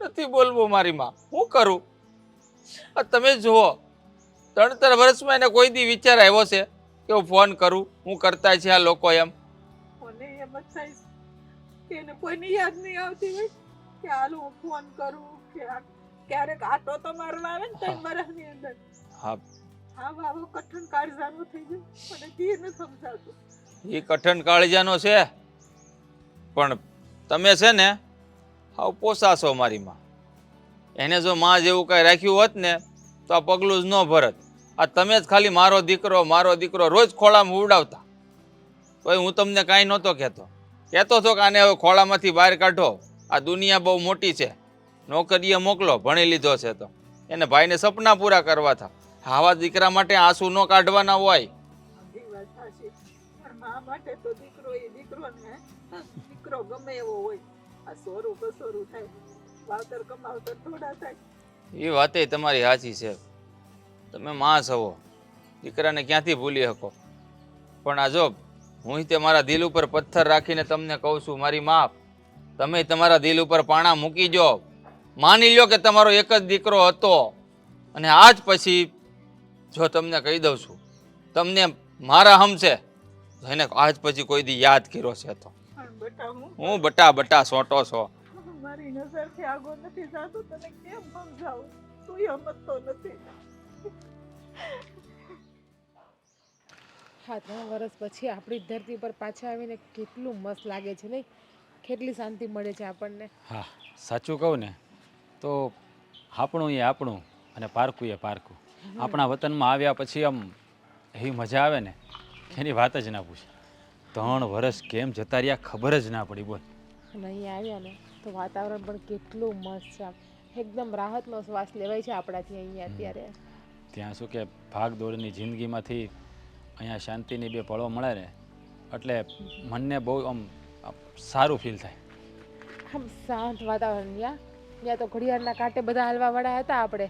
નથી બોલવું મારી માં, હું કરું? આ તમે જુઓ, 3 વર્ષમાં એને કોઈ દી વિચાર આવ્યો છે કે હું ફોન કરું, હું કરતા છે આ લોકો એમ? મને એમ જ થાય કે એને કોઈની યાદ નહીં આવતી હોય કે હાલ હું ફોન કરું કે ક્યારેક આટો તો મારવા આવે ને 3 વર્ષની અંદર. હા, આવો કઠણ કાળજાનું થઈ ગયું. મને ધીર ન સમજાતું. એ કઠણ કાળજાનો છે, પણ તમે છે ને હાવ પોસાશો મારી માં. એને જો માં જેવું કાંઈ રાખ્યું હોત ને તો આ પગલું જ ન ભરત. આ તમે જ ખાલી મારો દીકરો રોજ ખોળામાં ઉડાવતા. તોય હું તમને કાંઈ નહોતો કહેતો હતો કે આને હવે ખોળામાંથી બહાર કાઢો. આ દુનિયા બહુ મોટી છે, નોકરીએ મોકલો, ભણી લીધો છે તો એને ભાઈને સપના પૂરા કરવા હતા. આવા દીકરા માટે આંસુ ન કાઢવાના હોય. બધી વાત સાચી. પણ મા માટે તો દીકરો એ દીકરો ને દીકરો ગમે એવો હોય. આ સોરું બસોરું થાય, વાવતર કમાવતર થોડા થાય. એ વાતે તમારી સાચી છે. તમે માં છો, દીકરાને ક્યાંથી ભૂલી શકો. પણ આ જો હું તે મારા દિલ ઉપર પથ્થર રાખીને તમને કહું છું, મારી માં, તમે તમારા દિલ ઉપર પાણા મૂકી જો. માની લ્યો કે તમારો એક જ દીકરો હતો, અને આજ પછી જો તમને કહી દઉં છું, તમને મારા હમ છે એને આજ પછી કોઈ દી યાદ કર્યો છે તો પણ બેટા હું બટા સોટો છો. મારી નજરથી આગળ નથી જાતું, તને કેમ સમજાવું? તું સમજતો નથી. હા, 3 વર્ષ પછી આપણી ધરતી પર પાછા આવીને કેટલું મસ્ત લાગે છે નહીં? કેટલી શાંતિ મળે છે આપણને. હા, સાચું કહું ને તો આપણું એ આપણું અને પારકું એ પારકું. આપણા વતનમાં આવ્યા પછી આમ એવી મજા આવે ને કે એની વાત જ ના પૂછે. 3 વર્ષ કેમ જતા રહ્યા ખબર જ ના પડી. બોલ. અને અહીંયા આવ્યા ને તો વાતાવરણ પણ કેટલું મસ્ત છે. એકદમ રાહતનો શ્વાસ લેવાય છે આપણાથી અહીંયા અત્યારે. ત્યાં શું કે ભાગ દોડની જિંદગીમાંથી અહીંયા શાંતિની 2 પળો મળે ને એટલે મનને બહુ આમ સારું ફીલ થાય. આમ શાંત વાતાવરણ. ત્યાં તો ઘડિયાળના કાંટે બધા હાલવાવાળા હતા આપણે.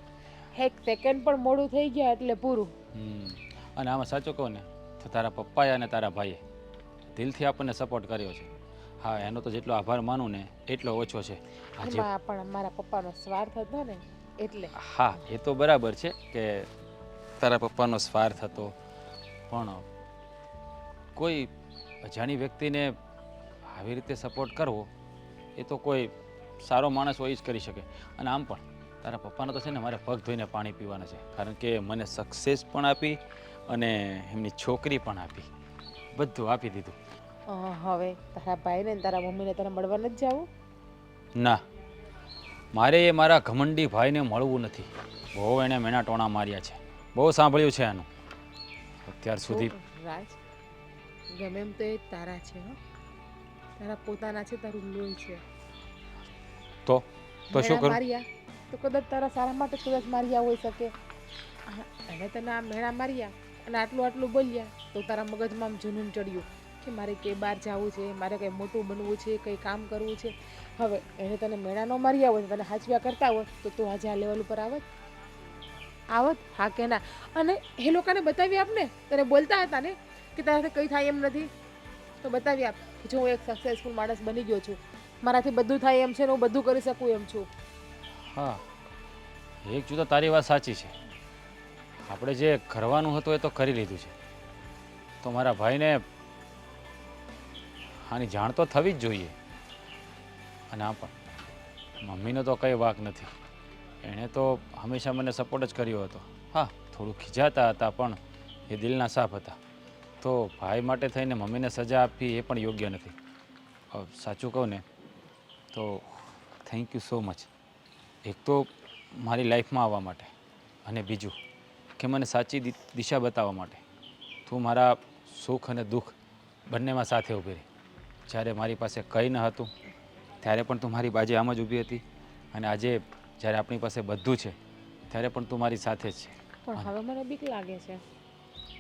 1 સેકન્ડ પણ મોડું થઈ ગયા એટલે પૂરું. અને આમાં સાચું કહું ને તો તારા પપ્પાએ અને તારા ભાઈએ દિલથી આપણને સપોર્ટ કર્યો છે. હા, એનો તો જેટલો આભાર માનું ને એટલો ઓછો છે. આજે એમાં પણ મારા પપ્પાનો સ્વાર્થ હતો ને એટલે. હા, એ તો બરાબર છે કે તારા પપ્પાનો સ્વાર્થ હતો, પણ કોઈ અજાણી વ્યક્તિને આવી રીતે સપોર્ટ કરવો એ તો કોઈ સારો માણસ હોય જ કરી શકે. અને આમ પણ તારા પપ્પાનો તો છે ને મારે પગ ધોઈને પાણી પીવાના છે, કારણ કે મને સક્સેસ પણ આપી અને એમની છોકરી પણ આપી, બધું આપી દીધું. હવે તારા ભાઈને ને તારા મમ્મીને તારે મળવા નથી જવું? ના, મારે એ મારા ઘમંડી ભાઈને મળવું નથી. બહુ એણે મેના ટોણા માર્યા છે, બહુ સાંભળ્યું છે એનું અત્યાર સુધી. રાજ, ગમે એમ તો એ તારા છે, હો. તારા પોતાના છે, તારું લોહી છે. તો શું મેણા કરું? માર્યા તો કદાચ તારા સારા માટે કદાચ માર્યા હોઈ શકે. એને તને આ મેણા માર્યા અને આટલું બોલ્યા તો તારા મગજમાં આમ જુનૂન ચડ્યું કે મારે કંઈ બહાર જવું છે, મારે કંઈ મોટું બનવું છે, કંઈ કામ કરવું છે. હવે એને તને મેણા ન માર્યા હોય, તને હાચવ્યા કરતા હોય તો તું આજે આ લેવલ ઉપર આવત? હા કે ના? અને એ લોકોને બતાવી આપને. તને બોલતા હતા ને કે તારાથી કંઈ થાય એમ નથી, તો બતાવી આપ કે જો હું એક સક્સેસફુલ માણસ બની ગયો છું, મારાથી બધું થાય એમ છે ને હું બધું કરી શકું એમ છું. હા, એક જુદા તારી વાત સાચી છે. આપણે જે કરવાનું હતું એ તો કરી લીધું છે. તો મારા ભાઈને આની જાણ તો થવી જ જોઈએ. અને આ પણ મમ્મીનો તો કંઈ વાંક નથી. એણે તો હંમેશા મને સપોર્ટ જ કર્યો હતો. હા, થોડું ખીજાતા હતા પણ એ દિલના સાફ હતા. તો ભાઈ માટે થઈને મમ્મીને સજા આપવી એ પણ યોગ્ય નથી. સાચું કહું ને તો થેન્ક યુ સો મચ. એક તો મારી લાઈફમાં આવવા માટે, અને બીજું કે મને સાચી દિશા બતાવવા માટે. તું મારા સુખ અને દુઃખ બંનેમાં સાથે ઊભી રહી. જ્યારે મારી પાસે કંઈ ન હતું ત્યારે પણ તું મારી બાજુ આમ જ ઊભી હતી, અને આજે જ્યારે આપણી પાસે બધું છે ત્યારે પણ તું મારી સાથે જ છે. પણ હવે મને બીક લાગે છે.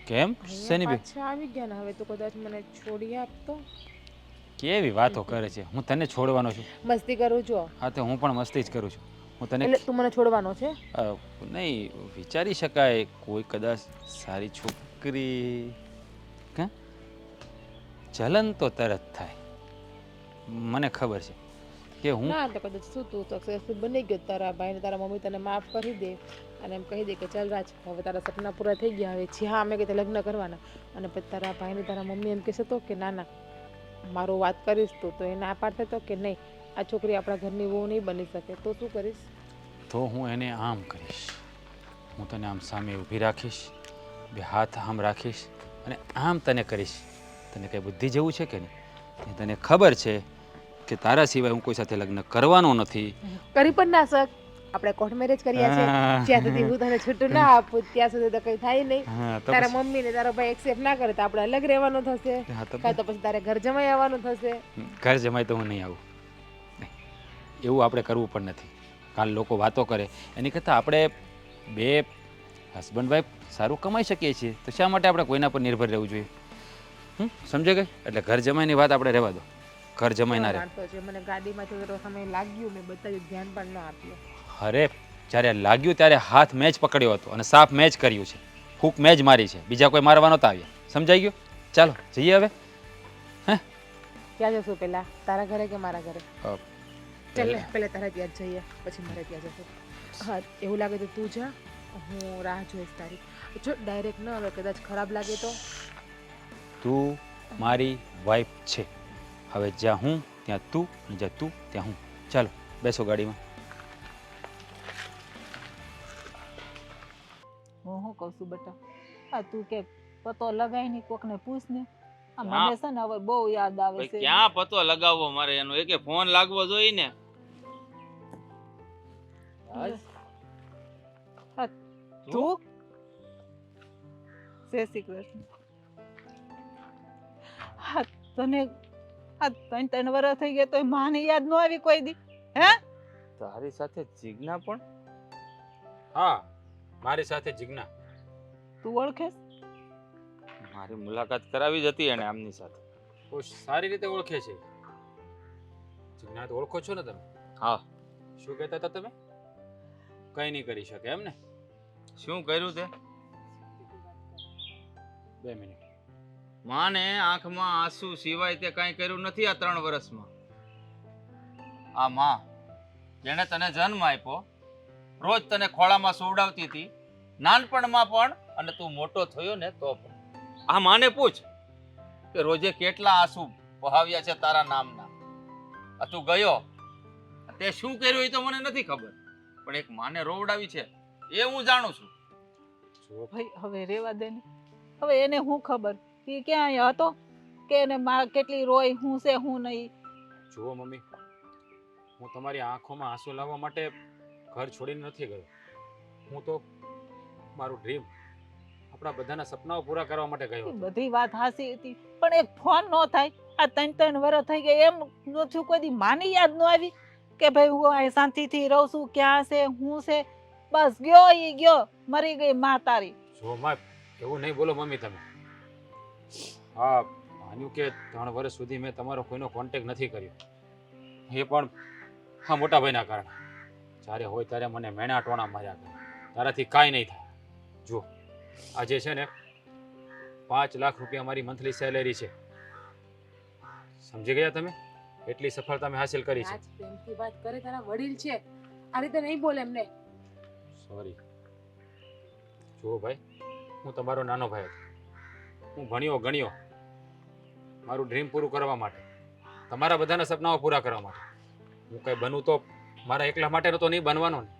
કેમ? શેની બીક? પાછા આવી ગયા ને હવે તો કદાચ મને છોડી આપતો. કેવી વાતો કરે છે? હું તને છોડવાનો છું? મસ્તી કરું છું. હા, તો હું પણ મસ્તી જ કરું છું. હું તને એટલે તું મને છોડવાનો છે? નહીં, વિચારી શકાય કોઈ કદાચ સારી છોકરી કે જલન તો તરત થાય, મને ખબર છે કે હું ના, તો કદાચ શું તું સક્સેસફુલ બની ગયો, તારા ભાઈને તારા મમ્મી તને માફ કરી દે અને એમ કહી દે કે ચાલ રાજ, હવે તારા સપના પૂરા થઈ ગયા, હવે જ્યાં અમે કે લગ્ન કરવાના. અને પછી તારા ભાઈને તારા મમ્મી એમ કહેશે તો કે ના ના મારું વાત કરીશ તો એ ના પાડશે તો કે નહીં આ છોકરી આપણા ઘરની વહુ નહીં બની શકે, તો શું કરીશ? તો હું એને આમ કરીશ, હું તને આમ સામે ઊભી રાખીશ, 2 હાથ આમ રાખીશ અને આમ તને કરીશ. તને કંઈ બુદ્ધિ જેવું છે કે નહીં? તને ખબર છે કે તારા સિવાય હું કોઈ સાથે લગ્ન કરવાનો નથી. કરી પણ ના શક. આપણે કોર્ટ મેરેજ કર્યા છે. હા. જ્યાં સુધી હું તને છૂટું ના આપું ત્યાં સુધી તો કઈ થાય નહીં. હા, તો તારા પછી- મમ્મી ને તારો ભાઈ એક્સેપ્ટ ના કરે તો આપણે અલગ રહેવાનું થશે. હા, તો કાં તો પછી તારે ઘર જમાઈ આવવાનું થશે. ઘર જમાય તો હું નહીં આવું. એવું આપણે કરવું પણ નથી. કાલ લોકો વાતો કરે એની કરતાં આપણે બે હસબન્ડ વાઈફ સારું કમાઈ શકીએ છીએ, તો શા માટે આપણે કોઈના પર નિર્ભર રહેવું જોઈએ? સમજે ગઈ? એટલે ઘર જમાઈની વાત આપણે રહેવા દો. ઘર જમાઈ ના રહે. વાંધો છે મને ગાડીમાંથી થોડો સમય લાગ્યું મેં બતાવ્યું ધ્યાન પણ ન આપ્યું. અરે જ્યારે લાગ્યું ત્યારે હાથ મેં જ પકડ્યો હતો અને સાફ મેં જ કર્યું છે. ફૂંક મેં જ મારી છે, બીજા કોઈ મારવા નહોતા આવ્યા. સમજાઈ ગયું? ચાલો જઈએ હવે. ક્યાં જશું પેલા તારા ઘરે કે મારા ઘરે? અ, ચાલ ને પહેલા તારા ત્યાં જ જઈએ પછી મારે ત્યાં જશું. હા એવું લાગે તો તું જા, હું રાહ જોઈશ તારી. જો ડાયરેક્ટ ન હવે કદાચ ખરાબ લાગે તો તું મારી વાઈફ છે. હવે જ્યાં હું ત્યાં તું, અને જ્યાં તું ત્યાં હું. ચાલો બેસો ગાડીમાં. હું શું કહું છું બેટા, આ તું કે પતો લગાય ની કોક ને પૂછ ને. આ હા. મને છે ને હવે બહુ યાદ આવે ભાઈ છે. ક્યાં પતો લગાવવો મારે એનો? એકે ફોન લાગવો જોઈએ ને. તું જય શ્રી કૃષ્ણ. હા તને આ 3 વર્ષ થઈ ગયા તો માને યાદ ન આવી કોઈ દી? હે તારી સાથે જીજ્ઞા પણ? હા, મારી સાથે જીજ્ઞા. તું ઓળખેસ? મારી મુલાકાત કરાવી જ હતી એને આમની સાથે. બહુ સારી રીતે ઓળખે છે. જીજ્ઞા તો ઓળખો છો ને તમે? હા. શું કહેતા હતા તમે? કંઈ નહીં કરી શકે એમ ને? શું કર્યું તે? 2 મિનિટ. માને આંખમાં આંસુ સિવાય તે કાંઈ કર્યું નથી આ 3 વર્ષમાં. આ માં જેણે તને જન્મ આપ્યો, રોજ તને ખોળામાં સુવડાવતી હતી, નાનપણમાં પણ અને તું મોટો થયો ને તો પણ. આ માને પૂછ કે રોજે કેટલા આંસુ વહાવ્યા છે તારા નામના. આ તું ગયો, તે શું કર્યું એ તો મને નથી ખબર, પણ એક માને રોવડાવી છે એ હું જાણું છું. જુઓ ભાઈ હવે રેવા દે ને. હવે એને શું ખબર કે ક્યાં અહીંયા હતો કે એને માં કેટલી રોય હું છે હું નહીં. જુઓ મમ્મી, હું તમારી આંખોમાં આંસુ લાવવા માટે ઘર છોડીને નથી ગયો. હું તો મારું ડ્રીમ, આપણા બધાના સપનાઓ પૂરા કરવા માટે ગયો એ હતો. બધી વાત હાસી હતી પણ એક ફોન ન થાય. આ 3 વર્ષ થઈ ગયા એમ નથી કોઈ દી માની યાદ ન આવી કે ભાઈ હું અહીં શાંતિથી રહું છું, ક્યાં છે હું છે. બસ ગયો ઈ ગયો, મરી ગઈ માં તારી. જુઓ માં, એવું નહીં બોલો મમ્મી તમે. હા, માન્યું કે 3 વર્ષ સુધી મેં તમારો કોઈનો કોન્ટેક્ટ નથી કર્યો, એ પણ હા મોટા ભાઈના કારણે. જ્યારે હોય ત્યારે મને મેણા ટોણા માર્યા કરે. તારાથી કાંઈ નહીં થાય. જુઓ, આજે છે ને 5 લાખ રૂપિયા મારી મંથલી સેલેરી છે. સમજી ગયા તમે? એટલી સફળતા મેં હાસિલ કરી છે. આજ પ્રેમથી વાત કરે તારા વડીલ છે, આ રીતે નહીં બોલે એમને. સોરી. જુઓ ભાઈ, હું તમારો નાનો ભાઈ હતો. હું ભણ્યો ગણ્યો મારું ડ્રીમ પૂરું કરવા માટે, તમારા બધાના સપનાઓ પૂરા કરવા માટે. હું કંઈ બનું તો મારા એકલા માટે તો નહીં બનવાનો ને.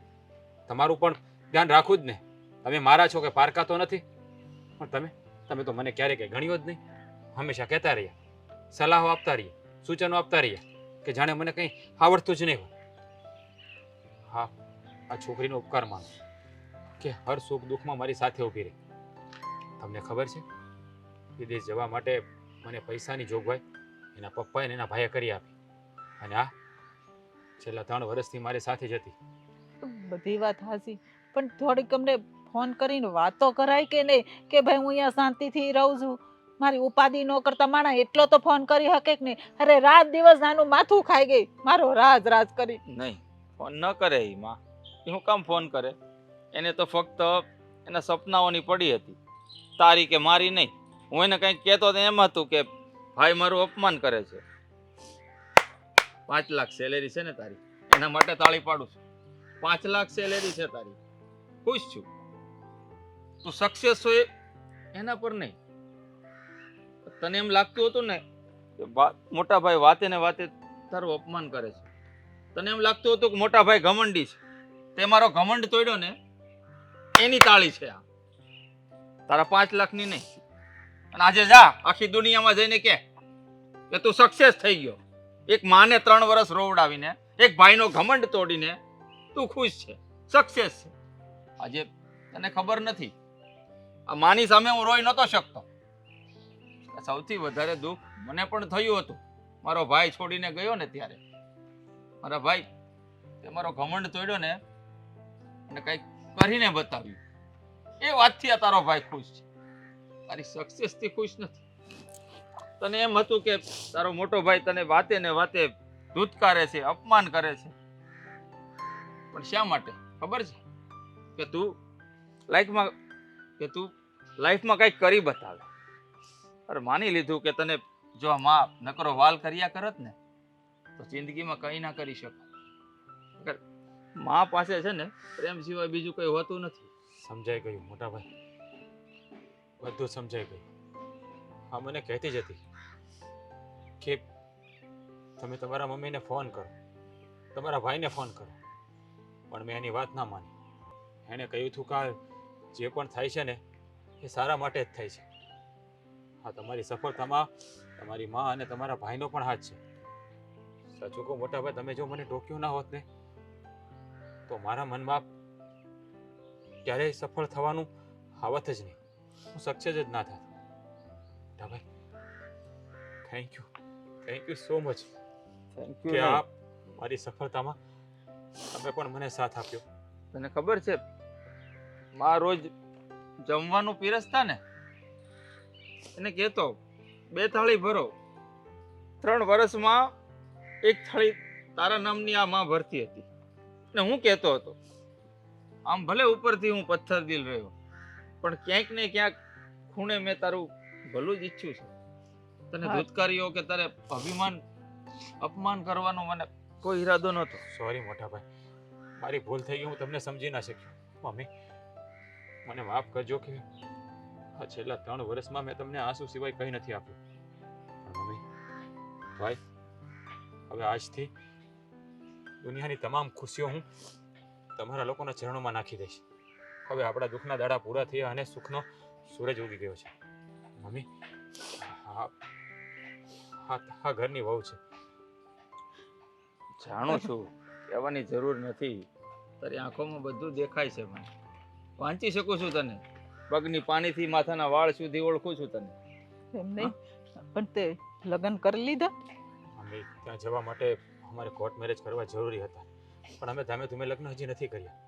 તમારું પણ ધ્યાન રાખવું જ ને. તમે મારા છો કે પારકા તો નથી, પણ તમે તો મને ક્યારેય કંઈ ગણ્યો જ નહીં. હંમેશા કહેતા રહ્યા, સલાહો આપતા રહ્યા, સૂચનો આપતા રહ્યા કે જાણે મને કંઈ આવડતું જ નહીં હોય. હા, આ છોકરીનો ઉપકાર માનો કે હર સુખ દુઃખમાં મારી સાથે ઊભી રહી. તમને ખબર છે, વિદેશ જવા માટે મને પૈસાની જોગવાઈ એના પપ્પાએ અને એના ભાઈએ કરી આપી, અને આ છેલ્લા 3 વર્ષથી મારી સાથે જ હતી. બધી વાત હાસી પણ થોડીક અમને ફોન કરીને વાતો કરાય કે નહીં કે ભાઈ હું અહીંયા શાંતિથી રહું છું, મારી ઉપાધિ ન કરતા માણા એટલો તો ફોન કરી શકે કે નહીં? અરે રાત દિવસ આનું માથું ખાઈ ગઈ, મારો રાજ કરી. નહીં, ફોન ન કરે એ માં. એ હું કામ ફોન કરે? એને તો ફક્ત એના સપનાઓની પડી હતી, તારી કે મારી નહીં. હું એને કંઈક કહેતો તો એમ હતું કે ભાઈ મારું અપમાન કરે છે. 5 લાખ સેલેરી છે ને તારી, એના માટે તાળી પાડું છું. 5 લાખ સેલેરી છે તારી, ખુશ છું. તું સક્સેસ હોય એના પર નહીં. તને એમ લાગતું હતું ને કે મોટા ભાઈ વાતે ને વાતે તારું અપમાન કરે છે. તને એમ લાગતું હતું કે મોટા ભાઈ ઘમંડી છે. તે મારો ઘમંડ તોડ્યો ને એની તાળી છે આ, તારા 5 લાખની નહીં. અને આજે જા આખી દુનિયામાં જઈને કે તું સક્સેસ થઈ ગયો, એક માને 3 વર્ષ રોવડાવીને, એક ભાઈનો ઘમંડ તોડીને તું ખુશ છે, સક્સેસ છે. આજે તને ખબર નથી, આ માની સામે હું રોઈ નહોતો શકતો. સૌથી વધારે દુઃખ મને પણ થયું હતું મારો ભાઈ છોડીને ગયો ને ત્યારે. મારા ભાઈ તે મારો ઘમંડ તોડ્યો ને અને કંઈક કરીને બતાવ્યું. એ વાતથી આ તારો ભાઈ ખુશ છે, તારી સક્સેસથી ખુશ નથી. તને એમ હતું કે તારો મોટો ભાઈ તને વાતે ને વાતે ધૂતકારે છે, અપમાન કરે છે, પણ શા માટે ખબર છે? કે તું લાઈફમાં કંઈક કરી બતાવે. અરે માની લીધું કે તને જો આ માં નકરો વાલ કર્યા કરત ને તો જિંદગીમાં કંઈ ના કરી શકે. માં પાસે છે ને પ્રેમ સિવાય બીજું કંઈ હોતું નથી. સમજાઈ ગયું મોટા ભાઈ, બધું સમજાઈ ગયું. હા, મને કહેતી જ હતી કે તમે તમારા મમ્મીને ફોન કરો, તમારા ભાઈને ફોન કરો, પણ મેં એની વાત ના માની. એણે કહ્યું હતું કે જે પણ થાય છે ને એ સારા માટે જ થાય છે. હા, તમારી સફળતામાં તમારી મા અને તમારા ભાઈનો પણ હાથ છે. સાચું કહું મોટા ભાઈ, તમે જો મને ટોક્યું ના હોત ને તો મારા મનમાં ક્યારેય સફળ થવાનું આવત જ નહીં, હું સક્સેસ જ ના થાત. મોટા ભાઈ, થેન્ક યુ સો મચ કે આ મારી સફળતામાં તમે પણ મને સાથ આપ્યો. તને ખબર છે માં રોજ જમવાનું પીરસતા ને એને કહેતો 2 થાળી ભરો. 3 વર્ષમાં 1 થાળી તારા નામની આ માં ભરતી હતી. ને હું કહેતો હતો આમ ભલે ઉપરથી હું પથ્થર દિલ રહ્યો પણ ક્યાંક ને ક્યાંક ખૂણે મેં તારું ભલું જ ઈચ્છ્યું છે. તને હા. ધૂતકારીઓ કે તારે અપમાન કરવાનો મને કોઈ ઈરાદો નહોતો. સોરી મોટા ભાઈ, મારી ભૂલ થઈ ગઈ, હું તમને સમજી ના શક્યો. મમ્મી, મને માફ કરજો કે આ છેલ્લા 3 વર્ષમાં મેં તમને આંસુ સિવાય કંઈ નથી આપ્યું. પણ મમ્મી, ભાઈ, હવે આજથી દુનિયાની તમામ ખુશીઓ હું તમારા લોકોના ચરણોમાં નાખી દઈશ. હવે આપણા દુઃખના દાડા પૂરા થયા અને સુખનો સૂરજ ઉગી ગયો છે. મમ્મી, આ ઘરની વહુ છે. જાણું છું, કહેવાની જરૂર નથી. તારી આંખોમાં બધું દેખાય છે. મને વાંચી શકું છું તને. પગની પાણીથી માથાના વાળ સુધી ઓળખું છું તને. એમ નહીં, પણ તે લગ્ન કરી લીધા? મમ્મી, ત્યાં જવા માટે અમારે કોર્ટ મેરેજ કરવા જરૂરી હતા, પણ અમે ધીમે ધીમે લગ્ન હજી નથી કર્યા.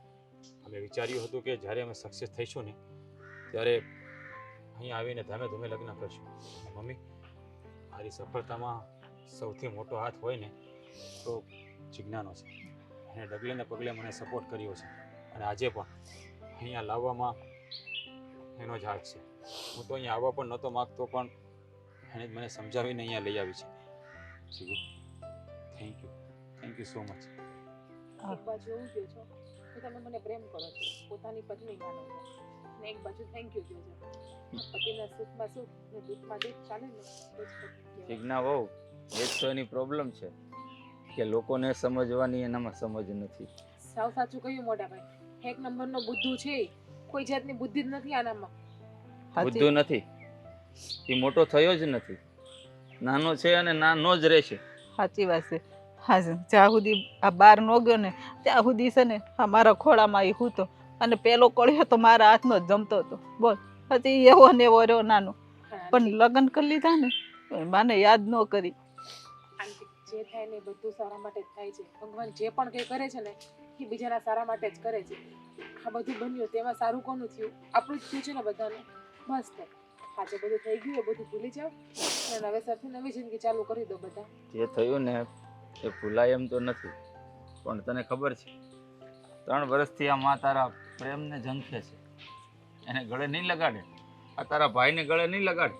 અમે વિચાર્યું હતું કે જ્યારે અમે સક્સેસ થઈશું ને ત્યારે અહીંયા આવીને ધીમે ધીમે લગ્ન કરશું. મમ્મી, મારી સફળતામાં સૌથી મોટો હાથ હોય ને તો જિજ્ઞાનો છે. એને ડગલે ને પગલે મને સપોર્ટ કર્યો છે અને આજે પણ અહીંયા લાવવામાં એનો જ હાથ છે. હું તો અહીંયા આવવા પણ નહોતો માગતો, પણ એણે જ મને સમજાવીને અહીંયા લઈ આવી છે. જીજુ, થેન્ક યુ સો મચ. એક બાજુ એવું કહો છો કે તમે મને પ્રેમ કરો છો, પોતાની પત્ની માનો છો, અને એક બાજુ થેન્ક યુ કહો છો. પતિના સુખમાં સુખ ને દુઃખમાં દુઃખ ચાલે ને એ જ પત્ની કહેવાય. જિજ્ઞા વહુ, એ જ તો એની પ્રોબ્લેમ છે કે લોકોને સમજવાની એનામાં સમજ નથી. સાવ સાચું કહ્યું મોટા ભાઈ, એક નંબરનો બુદ્ધુ છે ઈ. કોઈ જાતની બુદ્ધિ જ નથી આનામાં. બુદ્ધુ નથી, એ મોટો થયો જ નથી. નાનો છે અને નાનો જ રહેશે. સાચી વાત છે. હા, જ્યાં સુધી આ બાર નો ગયો ને ત્યાં સુધી છે ને આ મારા ખોળામાં એ હૂતો અને પેલો કોળિયો તો મારા હાથનો જ જમતો હતો. બોલ, પછી એવો ને એવો રહ્યો નાનો. પણ લગ્ન કરી લીધા ને મને યાદ ન કરી. આંટી, જે થાય ને એ બધું સારા માટે જ થાય છે. ભગવાન જે પણ કંઈ કરે છે ને એ બીજાના સારા માટે જ કરે છે. આ બધું બન્યું તેમાં સારું કોનું થયું? આપણું જ થયું છે ને બધાનું. બસ તો આજે બધું થઈ ગયું, એ બધું ભૂલી જાઓ અને નવેસરથી નવી જિંદગી ચાલુ કરી દો બધા. જે થયું ને એ ભૂલાય એમ તો નથી, પણ તને ખબર છે 3 વર્ષથી આ માં તારા પ્રેમને ઝંખે છે. એને ગળે નહીં લગાડે, આ તારા ભાઈને ગળે નહીં લગાડે.